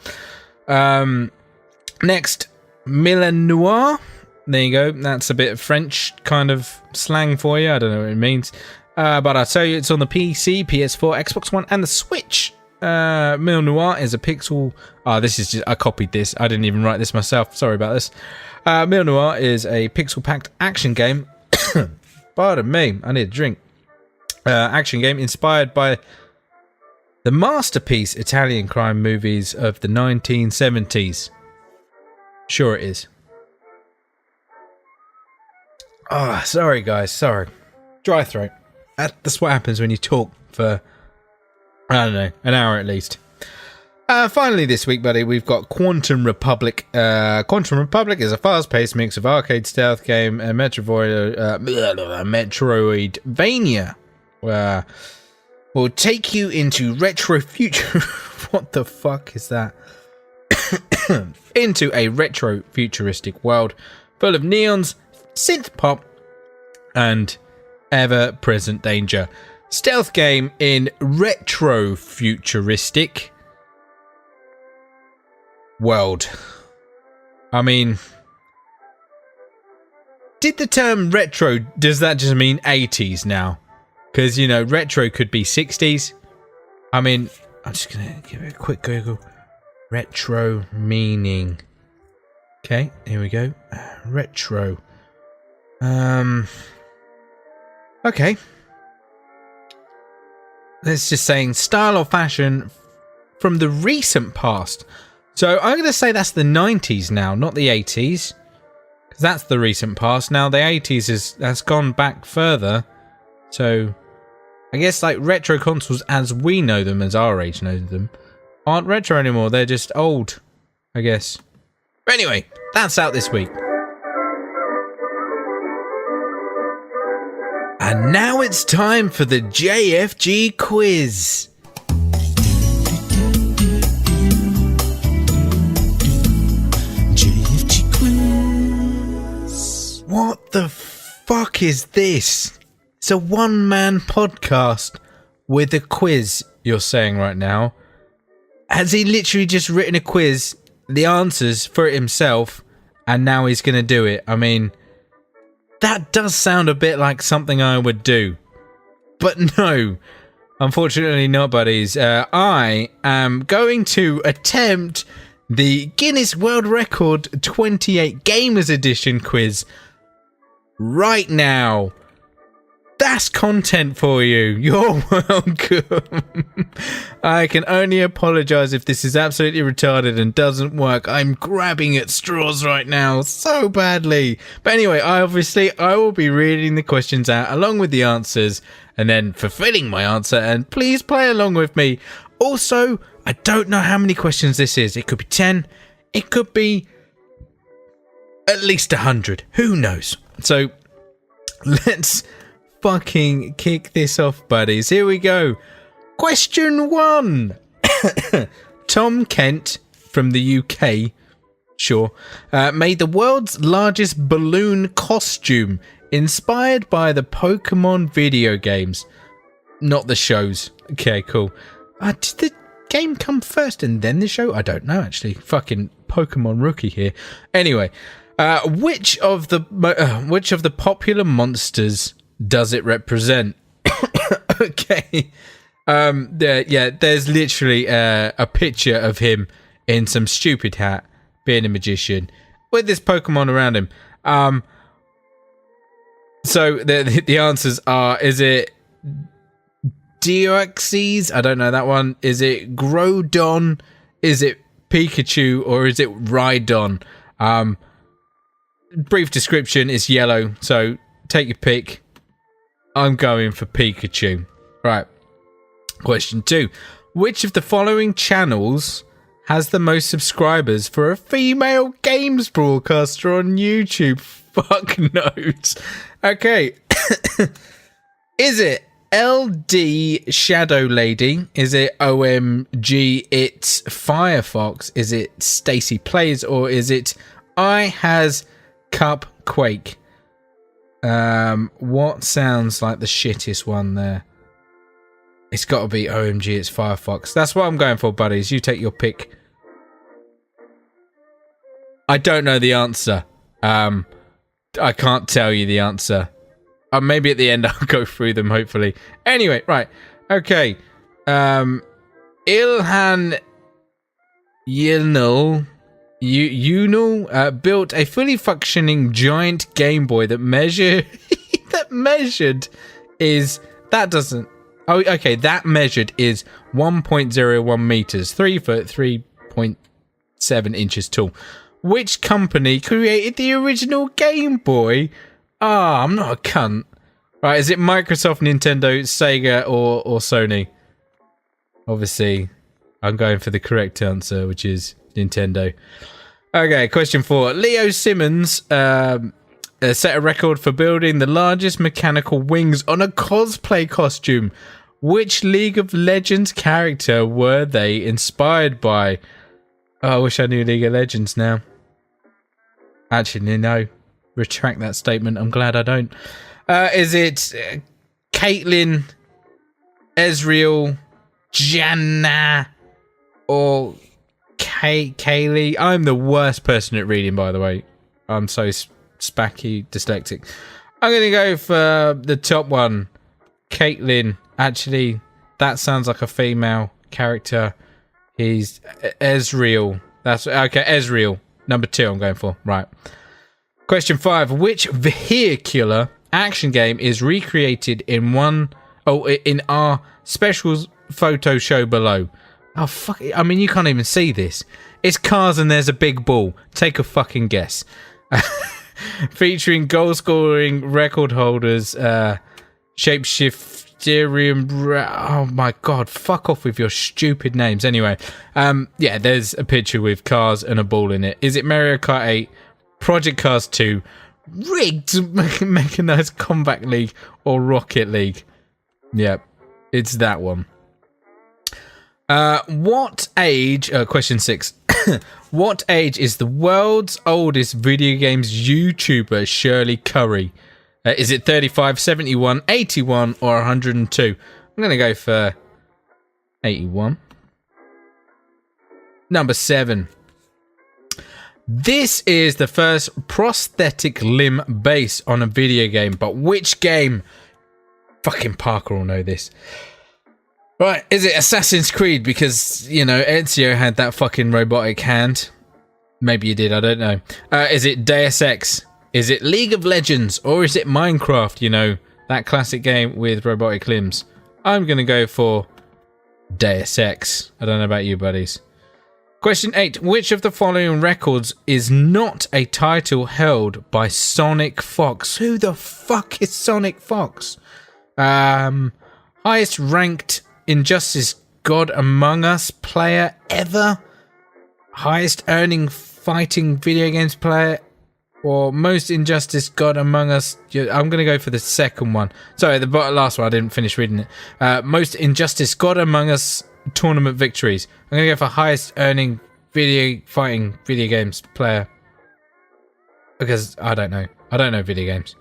Next, Milan Noir. There you go. That's a bit of French kind of slang for you. I don't know what it means. But I'll tell you, it's on the PC, PS4, Xbox One, and the Switch. Milan Noir is a pixel... this is just... I copied this. I didn't even write this myself. Sorry about this. Milan Noir is a pixel-packed action game. Pardon me. I need a drink. Action game inspired by the masterpiece Italian crime movies of the 1970s. Sure it is. Sorry guys, sorry. Dry throat. That's what happens when you talk for, I don't know, an hour at least. Finally this week, buddy, we've got Quantum Republic. Quantum Republic is a fast-paced mix of arcade stealth game and Metroidvania. Will take you into retro future. What the fuck is that? Into a retro futuristic world full of neons, synth pop, and ever-present danger. Stealth game in retro futuristic world. I mean, did the term retro, does that just mean 80s now? Because, you know, retro could be 60s. I mean, I'm just going to give it a quick Google. Retro meaning Okay, here we go. Retro. Okay. Let's just saying style or fashion from the recent past. So I'm going to say that's the 90s now, not the 80s. Because that's the recent past. Now the 80s has gone back further. So I guess like retro consoles as we know them, as our age knows them, aren't retro anymore. They're just old, I guess. But anyway, that's out this week. And now it's time for the JfG quiz. JfG quiz. What the fuck is this? It's a one-man podcast with a quiz, you're saying right now. Has he literally just written a quiz, the answers for it himself, and now he's going to do it? I mean, that does sound a bit like something I would do. But no, unfortunately not, buddies. I am going to attempt the Guinness World Record 28 Gamers Edition quiz right now. That's content for you. You're welcome. I can only apologise if this is absolutely retarded and doesn't work. I'm grabbing at straws right now so badly. But anyway, I will be reading the questions out along with the answers and then fulfilling my answer. And please play along with me. Also, I don't know how many questions this is. It could be 10. It could be at least 100. Who knows? So let's fucking kick this off, buddies. Here we go. Question 1. Tom Kent from the UK, sure, made the world's largest balloon costume inspired by the Pokemon video games, not the shows. Okay, cool. Did the game come first and then the show? I don't know, actually. Fucking Pokemon rookie here. Anyway, which of the popular monsters does it represent? Okay. There's literally a picture of him in some stupid hat being a magician with this Pokemon around him. So the answers are, is it Deoxys? I don't know that one. Is it Groudon? Is it Pikachu? Or is it Rhydon? Brief description is yellow, so take your pick. I'm going for Pikachu. Right. Question 2. Which of the following channels has the most subscribers for a female games broadcaster on YouTube? Fuck knows. Okay. Is it LD Shadow Lady? Is it OMG It's Firefox? Is it Stacy Plays? Or is it I Has Cup Quake? What sounds like the shittest one there? It's got to be OMG It's Firefox. That's what I'm going for, buddies. You take your pick. I don't know the answer. I can't tell you the answer. Maybe at the end I'll go through them, hopefully. Anyway, right. Okay. Ilhan Yilnul built a fully functioning giant Game Boy that measured is 1.01 meters, 3 foot 3.7 inches tall. Which company created the original Game Boy? I'm not a cunt. Right, is it Microsoft, Nintendo, Sega, or Sony? Obviously, I'm going for the correct answer, which is Nintendo. Okay, question 4. Leo Simmons set a record for building the largest mechanical wings on a cosplay costume. Which League of Legends character were they inspired by? Oh, I wish I knew League of Legends now. Actually, no. Retract that statement. I'm glad I don't. Is it Caitlyn, Ezreal, Janna, or Kaylee? I'm the worst person at reading, by the way. I'm so spacky, dyslexic. I'm going to go for the top one. Caitlyn. Actually, that sounds like a female character. He's Ezreal. That's okay. Ezreal. Number 2 I'm going for. Right. Question 5. Which vehicular action game is recreated in our special photo show below? Oh, fuck it. I mean, you can't even see this. It's cars and there's a big ball. Take a fucking guess. Featuring goal-scoring record holders, shapeshifterium. Oh my god, fuck off with your stupid names. Anyway, yeah, there's a picture with cars and a ball in it. Is it Mario Kart 8, Project Cars 2, Rigged Mechanized Combat League, or Rocket League? Yep, it's that one. What age, question 6, what age is the world's oldest video games YouTuber Shirley Curry? Is it 35, 71, 81, or 102? I'm going to go for 81. Number 7. This is the first prosthetic limb based on a video game, but which game? Fucking Parker will know this. Right, is it Assassin's Creed? Because, you know, Ezio had that fucking robotic hand. Maybe you did, I don't know. Is it Deus Ex? Is it League of Legends? Or is it Minecraft, you know, that classic game with robotic limbs? I'm going to go for Deus Ex. I don't know about you, buddies. Question 8. Which of the following records is not a title held by Sonic Fox? Who the fuck is Sonic Fox? Highest ranked Injustice God Among Us player ever? Highest earning fighting video games player? Or most Injustice God Among Us? I'm going to go for the second one. Sorry, the last one, I didn't finish reading it. Most Injustice God Among Us tournament victories. I'm going to go for highest earning video games player. Because I don't know. I don't know video games.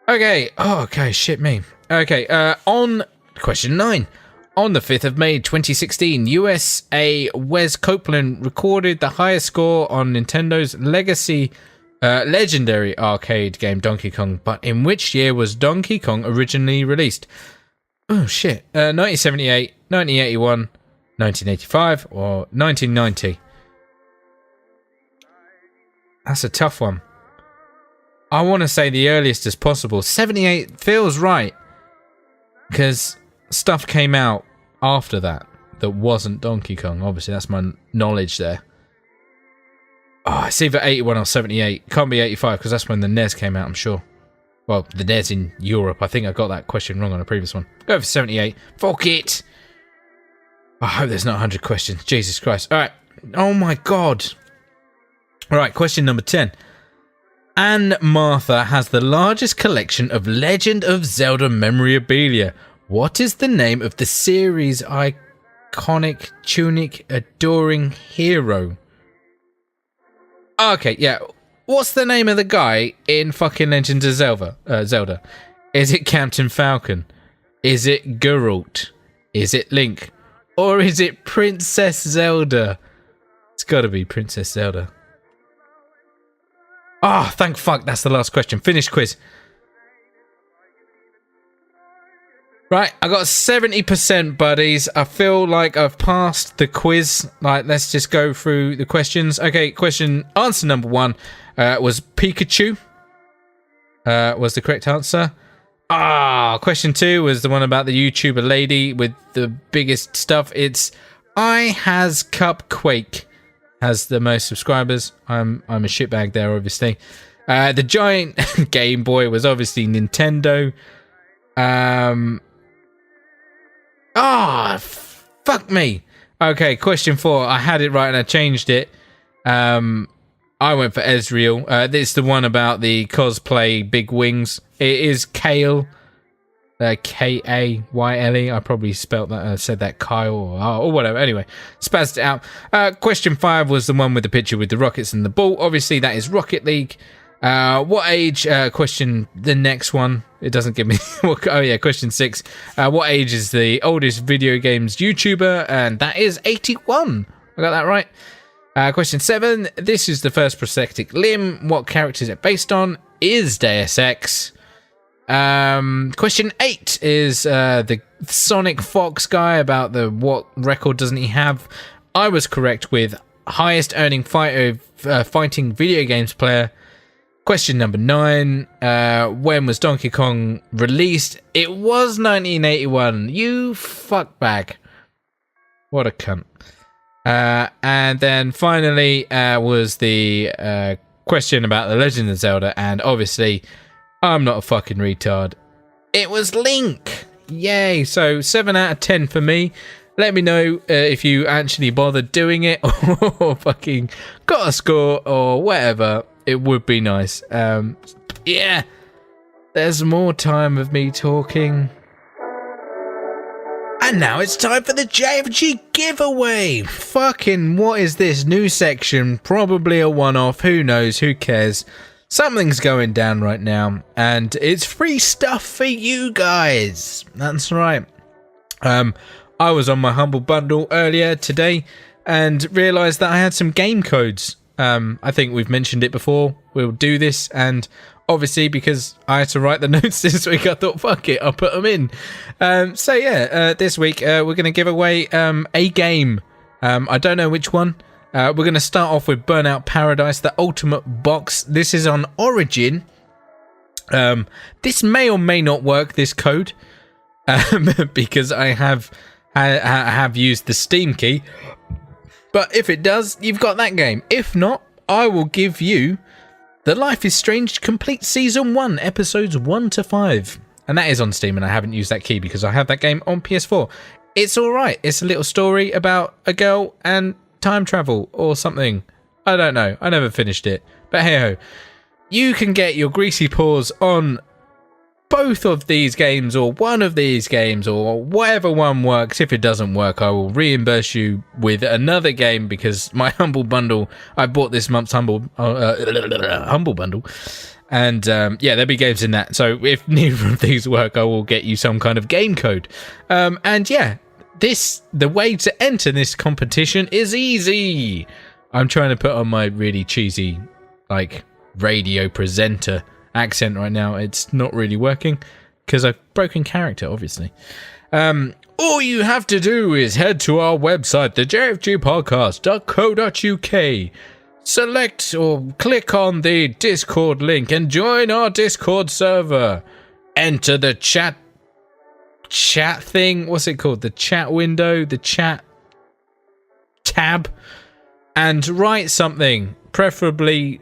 Okay. Oh, okay. Shit me. Okay. On question 9. On the 5th of May 2016, USA Wes Copeland recorded the highest score on Nintendo's legendary arcade game Donkey Kong. But in which year was Donkey Kong originally released? Oh, shit. 1978, 1981, 1985, or 1990? That's a tough one. I want to say the earliest as possible. 78 feels right. Because stuff came out after that wasn't Donkey Kong. Obviously, that's my knowledge there. Oh, it's either 81 or 78. Can't be 85 because that's when the NES came out, I'm sure. Well, the NES in Europe. I think I got that question wrong on a previous one. Go for 78. Fuck it. I hope there's not 100 questions. Jesus Christ. All right. Oh my God. All right, question number 10. Anne Martha has the largest collection of Legend of Zelda memorabilia. What is the name of the series' iconic tunic adoring hero? Okay, yeah. What's the name of the guy in fucking Legend of Zelda? Is it Captain Falcon? Is it Geralt? Is it Link? Or is it Princess Zelda? It's got to be Princess Zelda. Ah, oh, thank fuck, that's the last question. Finish quiz. Right, I got 70%, buddies. I feel like I've passed the quiz. Like, let's just go through the questions. Okay, answer number 1 was Pikachu. Was the correct answer. Question 2 was the one about the YouTuber lady with the biggest stuff. It's Cupquake. Has the most subscribers. I'm a shitbag there, obviously. The giant Game Boy was obviously Nintendo. Fuck me. Okay, question 4. I had it right and I changed it. I went for Ezreal. This is the one about the cosplay big wings. It is Kale. Kayle. I probably spelt that, said that Kyle or whatever. Anyway, spazzed it out. Question 5 was the one with the picture with the rockets and the ball. Obviously, that is Rocket League. What age? The next one. It doesn't give me. Question 6. What age is the oldest video games YouTuber? And that is 81. I got that right. Question 7. This is the first prosthetic limb. What character is it based on? Is Deus Ex. Question 8 is the Sonic Fox guy about what record doesn't he have? I was correct with highest earning fighting video games player. Question number 9. When was Donkey Kong released? It was 1981. You fuckbag. What a cunt. And then finally was the question about The Legend of Zelda. And obviously, I'm not a fucking retard. It was Link. Yay. So 7 out of 10 for me. Let me know if you actually bothered doing it or fucking got a score or whatever. It would be nice. Yeah. There's more time of me talking. And now it's time for the JfG giveaway. Fucking what is this new section? Probably a one-off. Who knows? Who cares? Something's going down right now. And it's free stuff for you guys. That's right. I was on my Humble Bundle earlier today and realised that I had some game codes. I think we've mentioned it before. We'll do this, and obviously because I had to write the notes this week, I thought, fuck it, I'll put them in. So yeah, this week we're going to give away a game. I don't know which one. We're going to start off with Burnout Paradise, the Ultimate Box. This is on Origin. This may or may not work, this code, because I have used the Steam key. But if it does, you've got that game. If not, I will give you The Life is Strange Complete Season 1, Episodes 1 to 5. And that is on Steam, and I haven't used that key because I have that game on PS4. It's alright. It's a little story about a girl and time travel or something. I don't know. I never finished it. But hey ho. You can get your greasy paws on both of these games or one of these games or whatever one works. If it doesn't work, I will reimburse you with another game because my Humble Bundle, I bought this month's Humble Bundle, and yeah, there'll be games in that. So if neither of these work, I will get you some kind of game code. And yeah, the way to enter this competition is easy. I'm trying to put on my really cheesy like radio presenter accent right now. It's not really working because I've broken character, obviously. All you have to do is head to our website, thejfgpodcast.co.uk, select or click on the Discord link and join our Discord server. Enter the chat thing, what's it called, the chat window, the chat tab, and write something, preferably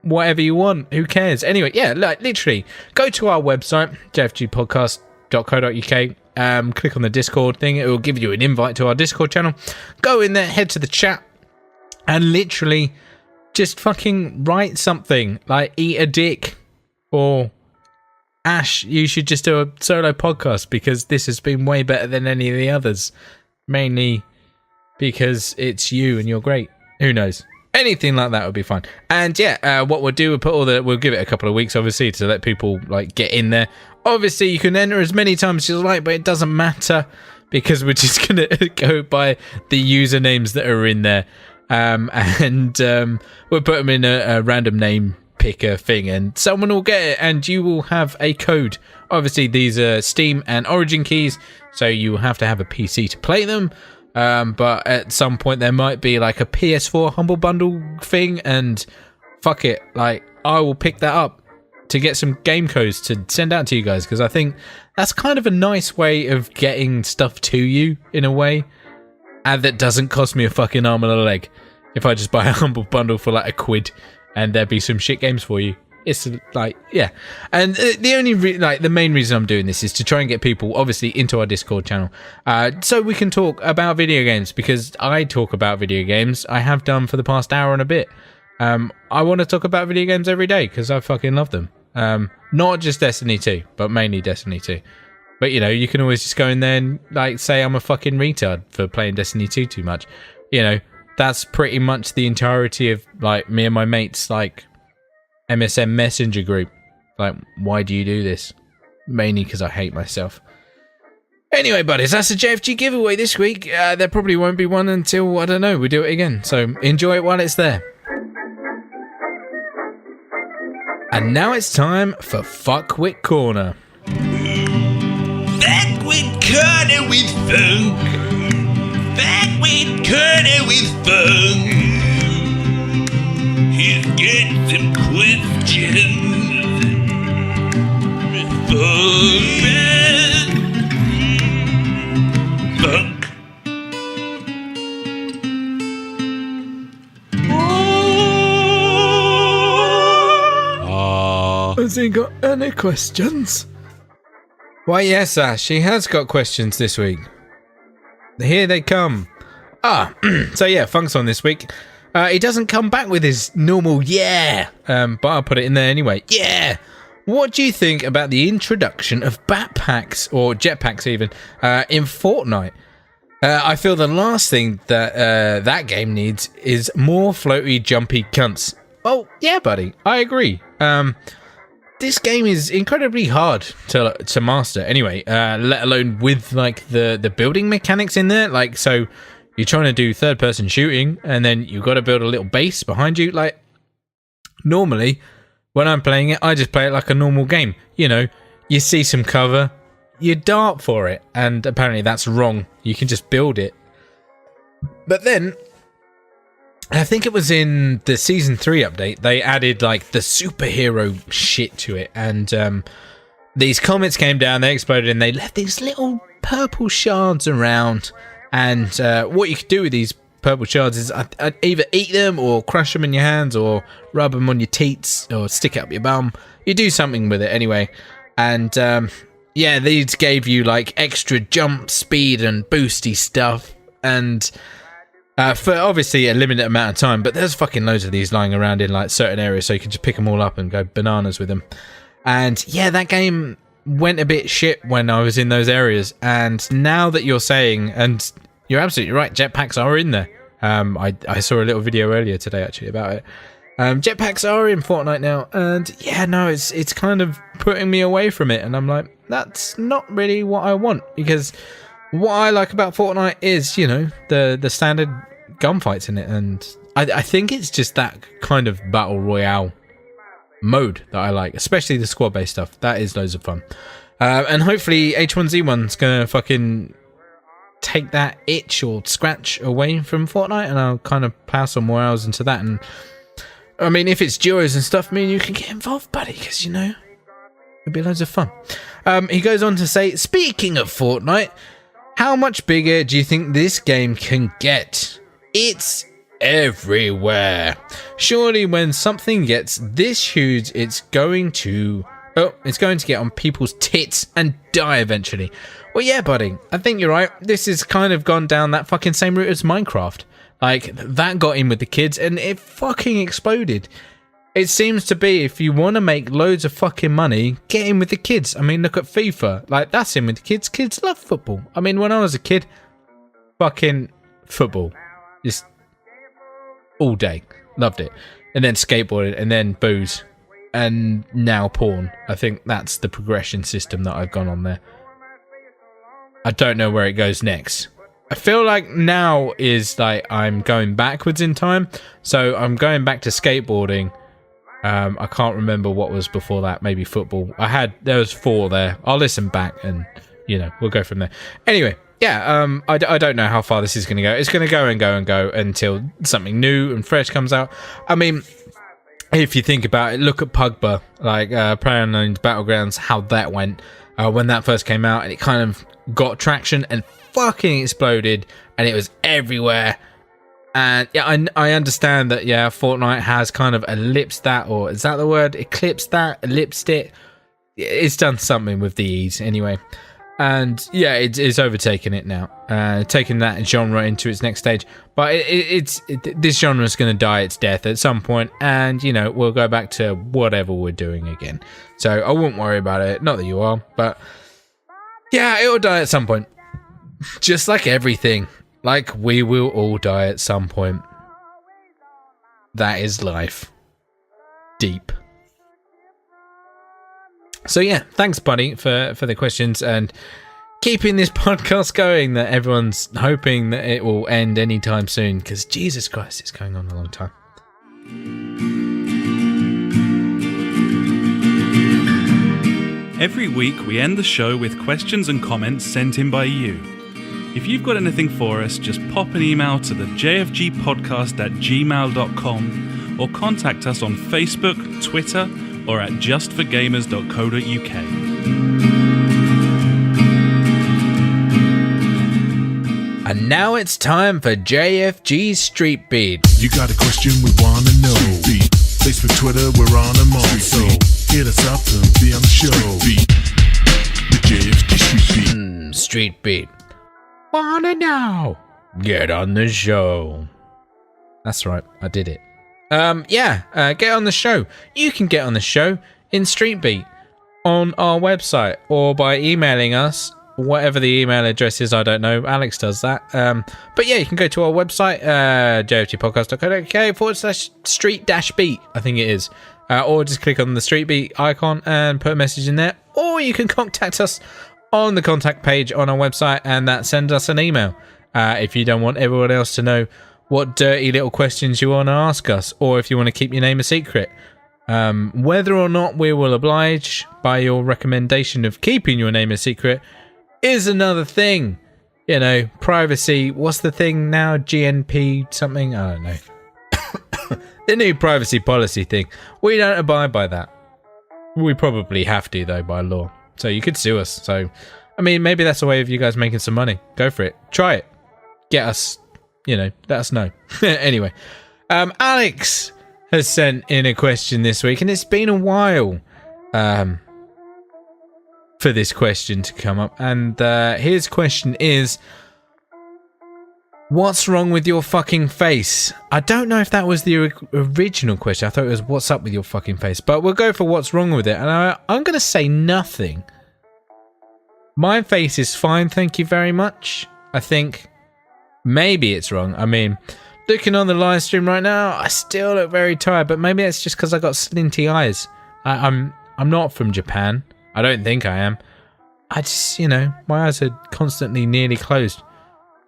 whatever you want. Who cares? Anyway, yeah, literally go to our website, jfgpodcast.co.uk, click on the Discord thing. It will give you an invite to our Discord channel. Go in there, head to the chat, and literally just fucking write something like eat a dick or Ash, you should just do a solo podcast because this has been way better than any of the others, mainly because it's you and you're great. Who knows? Anything like that would be fine. And yeah, what we'll do, we'll give it a couple of weeks, obviously, to let people like get in there. Obviously, you can enter as many times as you like, but it doesn't matter because we're just gonna go by the usernames that are in there, and we'll put them in a random name picker thing, and someone will get it, and you will have a code. Obviously, these are Steam and Origin keys, so you will have to have a PC to play them. But at some point there might be like a PS4 Humble Bundle thing, and fuck it, like I will pick that up to get some game codes to send out to you guys, because I think that's kind of a nice way of getting stuff to you in a way, and that doesn't cost me a fucking arm and a leg if I just buy a Humble Bundle for like £1 and there'd be some shit games for you. It's like, yeah. And the main reason I'm doing this is to try and get people obviously into our Discord channel, so we can talk about video games, because I talk about video games. I have done for the past hour and a bit. I want to talk about video games every day because I fucking love them. Not just Destiny 2, but mainly Destiny 2. But you know, you can always just go in there and like say I'm a fucking retard for playing Destiny 2 too much. You know, that's pretty much the entirety of like me and my mates like MSN Messenger group. Like, why do you do this? Mainly because I hate myself. Anyway, buddies, that's a JfG giveaway this week. There probably won't be one until, I don't know, we do it again. So enjoy it while it's there. And now it's time for Fuckwit Corner. Fuckwit Corner with funk. Fuckwit Corner with funk. Has he got any questions? Why, yes, Ash, he has got questions this week. Here they come. So yeah, Funk's on this week. He doesn't come back with his normal but I'll put it in there anyway. Yeah! What do you think about the introduction of backpacks, or jetpacks even, in Fortnite? I feel the last thing that that game needs is more floaty, jumpy cunts. Oh, yeah, buddy, I agree. This game is incredibly hard to master anyway, let alone with like the building mechanics in there. Like, so you're trying to do third person shooting and then you've got to build a little base behind you. Like, normally when I'm playing it, I just play it like a normal game. You know, you see some cover, you dart for it, and apparently that's wrong. You can just build it. But then I think it was in the Season 3 update, they added, like, the superhero shit to it. And these comets came down, they exploded, and they left these little purple shards around. And what you could do with these purple shards is either eat them, or crush them in your hands, or rub them on your teats, or stick it up your bum. You do something with it anyway. And, yeah, these gave you, like, extra jump speed and boosty stuff. And for obviously a limited amount of time, but there's fucking loads of these lying around in like certain areas, so you can just pick them all up and go bananas with them. And yeah, that game went a bit shit when I was in those areas, and now that you're saying, and you're absolutely right, jetpacks are in there. I saw a little video earlier today actually about it. Jetpacks are in Fortnite now, and yeah, no, it's kind of putting me away from it, and I'm like, that's not really what I want, because what I like about Fortnite is, you know, the standard gunfights in it, and I think it's just that kind of battle royale mode that I like, especially the squad-based stuff. That is loads of fun. And hopefully H1Z1's gonna fucking take that itch or scratch away from Fortnite, and I'll kind of power some more hours into that. And I mean, if it's duos and stuff, I mean, you can get involved, buddy, because, you know, it'll be loads of fun. He goes on to say, speaking of Fortnite, how much bigger do you think this game can get? It's everywhere. Surely when something gets this huge, it's going to get on people's tits and die eventually. Well, yeah, buddy, I think you're right. This has kind of gone down that fucking same route as Minecraft. Like, that got in with the kids and it fucking exploded. It seems to be, if you want to make loads of fucking money, get in with the kids. I mean, look at FIFA. Like, that's in with the kids. Kids love football. I mean, when I was a kid, fucking football. Just all day. Loved it. And then skateboarding, and then booze. And now porn. I think that's the progression system that I've gone on there. I don't know where it goes next. I feel like now is like I'm going backwards in time. So I'm going back to skateboarding. I can't remember what was before that. Maybe football. There was 4 there. I'll listen back and, you know, we'll go from there. Anyway, yeah, I don't know how far this is going to go. It's going to go and go and go until something new and fresh comes out. I mean, if you think about it, look at Pugba, like PlayerUnknown's Battlegrounds, how that went when that first came out, and it kind of got traction and fucking exploded, and it was everywhere. And yeah, I understand that, yeah, Fortnite has kind of eclipsed that, or is that the word? Eclipsed it. It's done something with the E's anyway. And yeah, it's overtaken it now, taking that genre into its next stage. But this genre is going to die its death at some point, and, you know, we'll go back to whatever we're doing again. So I won't worry about it. Not that you are, but yeah, it will die at some point. Just like everything. Like, we will all die at some point. That is life. Deep. So yeah, thanks, buddy, for the questions and keeping this podcast going that everyone's hoping that it will end anytime soon, because Jesus Christ, it's going on a long time. Every week we end the show with questions and comments sent in by you. If you've got anything for us, just pop an email to the jfgpodcast@gmail.com or contact us on Facebook, Twitter, or at justforgamers.co.uk. And now it's time for JFG's Street Beat. You got a question we wanna know. Street Beat. Facebook, Twitter, we're on them all. So hit us up and be on the show. The JfG Street Beat. Street Beat. Wanna know? Get on the show. That's right, I did it. Get on the show. You can get on the show in Street Beat on our website or by emailing us. Whatever the email address is, I don't know. Alex does that. But yeah, you can go to our website, jftpodcast.co.uk/street-beat, I think it is. Or just click on the Street Beat icon and put a message in there. Or you can contact us on the contact page on our website and send us an email. If you don't want everyone else to know what dirty little questions you want to ask us, or if you want to keep your name a secret. Whether or not we will oblige by your recommendation of keeping your name a secret is another thing. You know, privacy. What's the thing now? GNP something? I don't know. The new privacy policy thing. We don't abide by that. We probably have to, though, by law. So you could sue us. So, I mean, maybe that's a way of you guys making some money. Go for it. Try it. Get us, let us know. Anyway, Alex has sent in a question this week, and it's been a while for this question to come up. And his question is, what's wrong with your fucking face? I don't know if that was the original question. I thought it was, what's up with your fucking face? But we'll go for what's wrong with it. And I'm going to say nothing. My face is fine, thank you very much. I think maybe it's wrong. I mean, looking on the live stream right now, I still look very tired, but maybe it's just because I got slinty eyes. I'm not from Japan. I don't think I am. I just, my eyes are constantly nearly closed.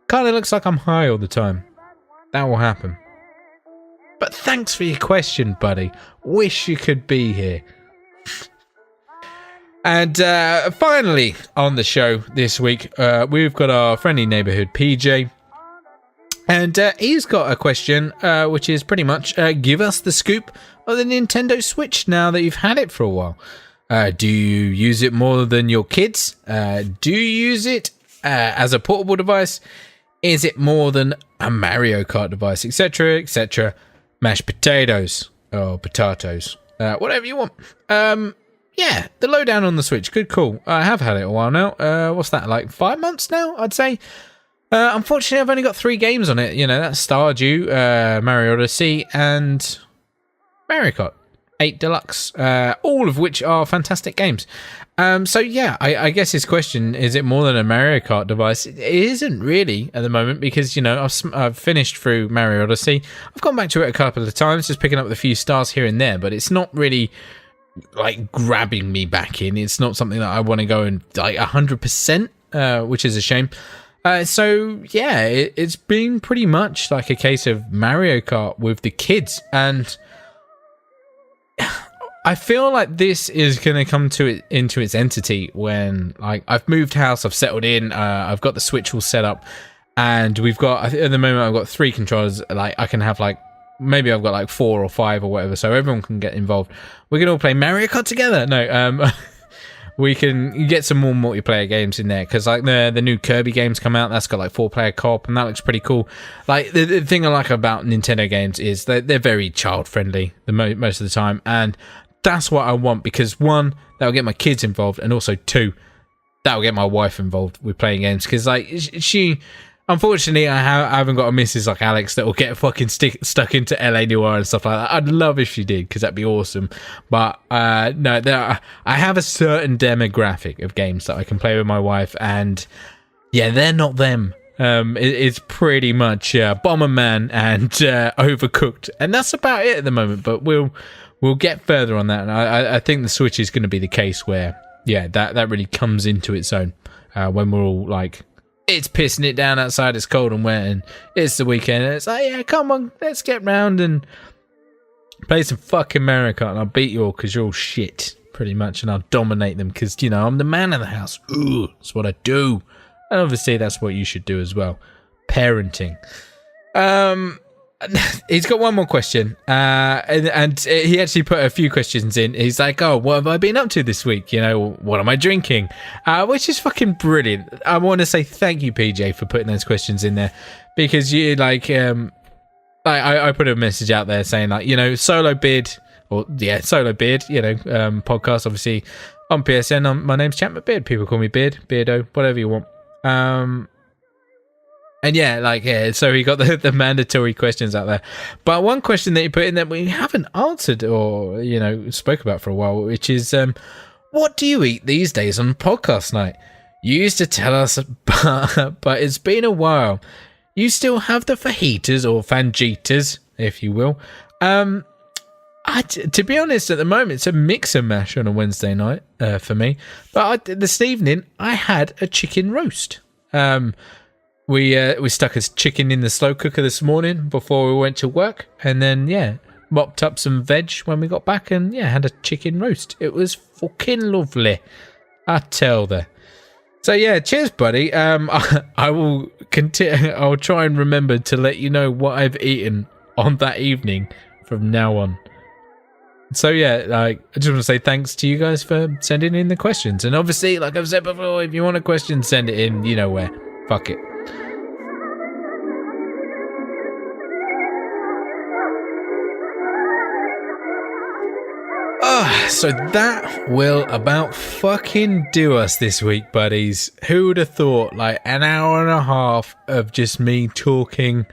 Kind of looks like I'm high all the time. That will happen. But thanks for your question, buddy. Wish you could be here. And finally, on the show this week, we've got our friendly neighborhood PJ. And he's got a question, which is pretty much, give us the scoop of the Nintendo Switch now that you've had it for a while. Do you use it more than your kids? Do you use it as a portable device? Is it more than a Mario Kart device, etc., etc.? Mashed potatoes or potatoes, whatever you want. Yeah, the lowdown on the Switch. Good call. I have had it a while now. What's that, like 5 months now, I'd say? Unfortunately, I've only got 3 games on it. That's Stardew, Mario Odyssey, and Mario Kart 8 Deluxe, all of which are fantastic games. So yeah, I guess his question, is it more than a Mario Kart device? It isn't really at the moment because, I've finished through Mario Odyssey. I've gone back to it a couple of times, just picking up a few stars here and there, but it's not really like grabbing me back in. It's not something that I want to go and like 100%, which is a shame. So yeah, it's been pretty much like a case of Mario Kart with the kids, and I feel like this is going to come into its entity when, like, I've moved house, I've settled in, I've got the Switch all set up, and we've got, at the moment, I've got 3 controllers. Like, I can have, like, maybe I've got, like, 4 or 5 or whatever, so everyone can get involved. We can all play Mario Kart together. No, we can get some more multiplayer games in there, because, like, the new Kirby games come out, that's got, like, 4-player co-op, and that looks pretty cool. Like, the thing I like about Nintendo games is they're very child-friendly most of the time, and that's what I want, because 1, that'll get my kids involved, and also 2, that'll get my wife involved with playing games, because, like, she... Unfortunately, I haven't got a missus like Alex that will get fucking stuck into LA Noire and stuff like that. I'd love if she did, because that'd be awesome. But no, I have a certain demographic of games that I can play with my wife, and yeah, they're not them. It's pretty much Bomberman and Overcooked, and that's about it at the moment. But we'll get further on that, and I think the Switch is going to be the case where, yeah, that really comes into its own when we're all like, it's pissing it down outside, it's cold and wet, and it's the weekend, and it's like, yeah, come on, let's get round and play some fucking Mario Kart, and I'll beat you all because you're all shit, pretty much, and I'll dominate them because, I'm the man of the house. Ooh, that's what I do. And obviously that's what you should do as well. Parenting. He's got one more question, and he actually put a few questions in. He's like, oh, what have I been up to this week? What am I drinking? Which is fucking brilliant. I want to say thank you, PJ, for putting those questions in there, because you, like, I put a message out there saying like, solo beard podcast, obviously on PSN. My name's Chapman Beard. People call me Beard, Beardo, whatever you want. So he got the mandatory questions out there. But one question that he put in that we haven't answered or, spoke about for a while, which is, what do you eat these days on podcast night? You used to tell us, but it's been a while. You still have the fajitas or fanjitas, if you will. To be honest, at the moment, it's a mix and mash on a Wednesday night for me. But this evening, I had a chicken roast. We stuck a chicken in the slow cooker this morning before we went to work, and then mopped up some veg when we got back, and had a chicken roast. It was fucking lovely, I tell thee. So cheers, buddy. I will continue. I'll try and remember to let you know what I've eaten on that evening from now on. So I just want to say thanks to you guys for sending in the questions, and obviously, like I've said before, if you want a question, send it in. You know where. Fuck it. So that will about fucking do us this week, buddies. Who would have thought, like, an hour and a half of just me talking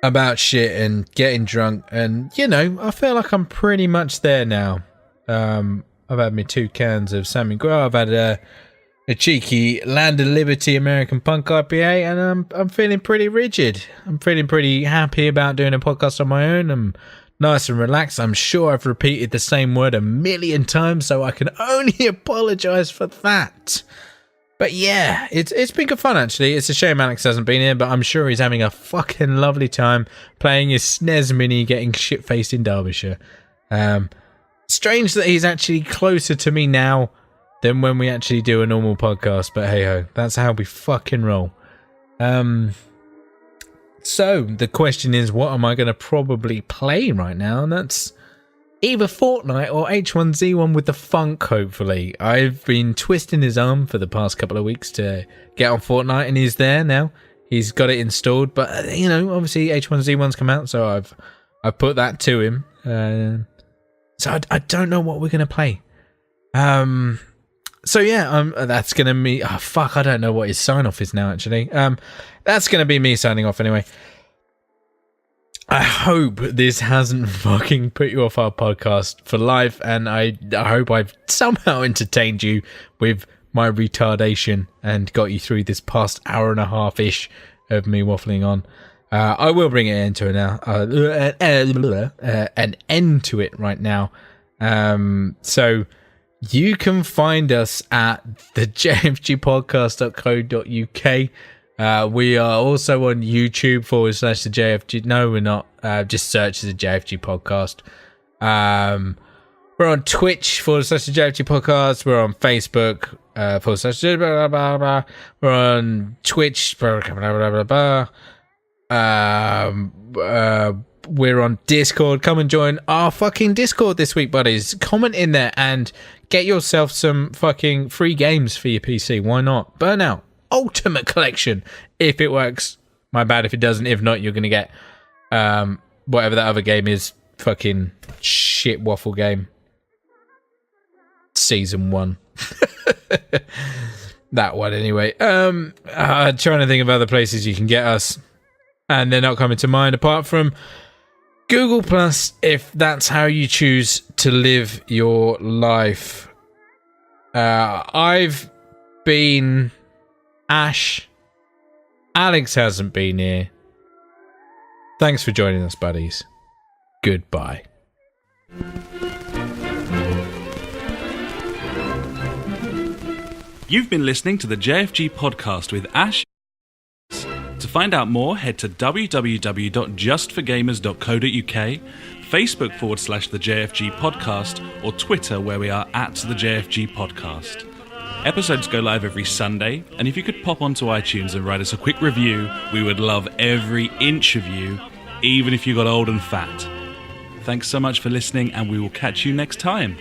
about shit and getting drunk, and I feel like I'm pretty much there now. I've had me 2 cans of Sam & Grow. I've had a cheeky Land of Liberty American Punk IPA, and I'm feeling pretty rigid. I'm feeling pretty happy about doing a podcast on my own. I'm nice and relaxed. I'm sure I've repeated the same word 1,000,000 times, so I can only apologise for that. But it's been good fun, actually. It's a shame Alex hasn't been here, but I'm sure he's having a fucking lovely time playing his SNES Mini, getting shit-faced in Derbyshire. Strange that he's actually closer to me now than when we actually do a normal podcast, but hey-ho, that's how we fucking roll. So, the question is, what am I going to probably play right now? And that's either Fortnite or H1Z1 with the funk, hopefully. I've been twisting his arm for the past couple of weeks to get on Fortnite, and he's there now. He's got it installed, but, obviously H1Z1's come out, so I've put that to him. So I don't know what we're going to play. That's going to be... Oh, fuck, I don't know what his sign-off is now, actually. That's going to be me signing off anyway. I hope this hasn't fucking put you off our podcast for life, and I hope I've somehow entertained you with my retardation and got you through this past hour and a half-ish of me waffling on. I will bring an end to it now. An end to it right now. So... You can find us at the jfgpodcast.co.uk. We are also on YouTube / the JFG. No, we're not. Just search the JFG podcast. We're on Twitch / the JFG podcast. We're on Facebook / blah, blah, blah. We're on Twitch. Blah, blah, blah, blah. We're on Discord. Come and join our fucking Discord this week, buddies. Comment in there and get yourself some fucking free games for your PC. Why not? Burnout Ultimate Collection, if it works. My bad if it doesn't. If not, you're going to get whatever that other game is. Fucking shit waffle game. Season 1. That one anyway. Trying to think of other places you can get us, and they're not coming to mind apart from Google Plus, if that's how you choose to live your life. I've been Ash. Alex hasn't been here. Thanks for joining us, buddies. Goodbye. You've been listening to the JFG podcast with Ash. To find out more, head to www.justforgamers.co.uk, Facebook / the JFG podcast, or Twitter, where we are at the JFG podcast. Episodes go live every Sunday, and if you could pop onto iTunes and write us a quick review, we would love every inch of you, even if you got old and fat. Thanks so much for listening, and we will catch you next time.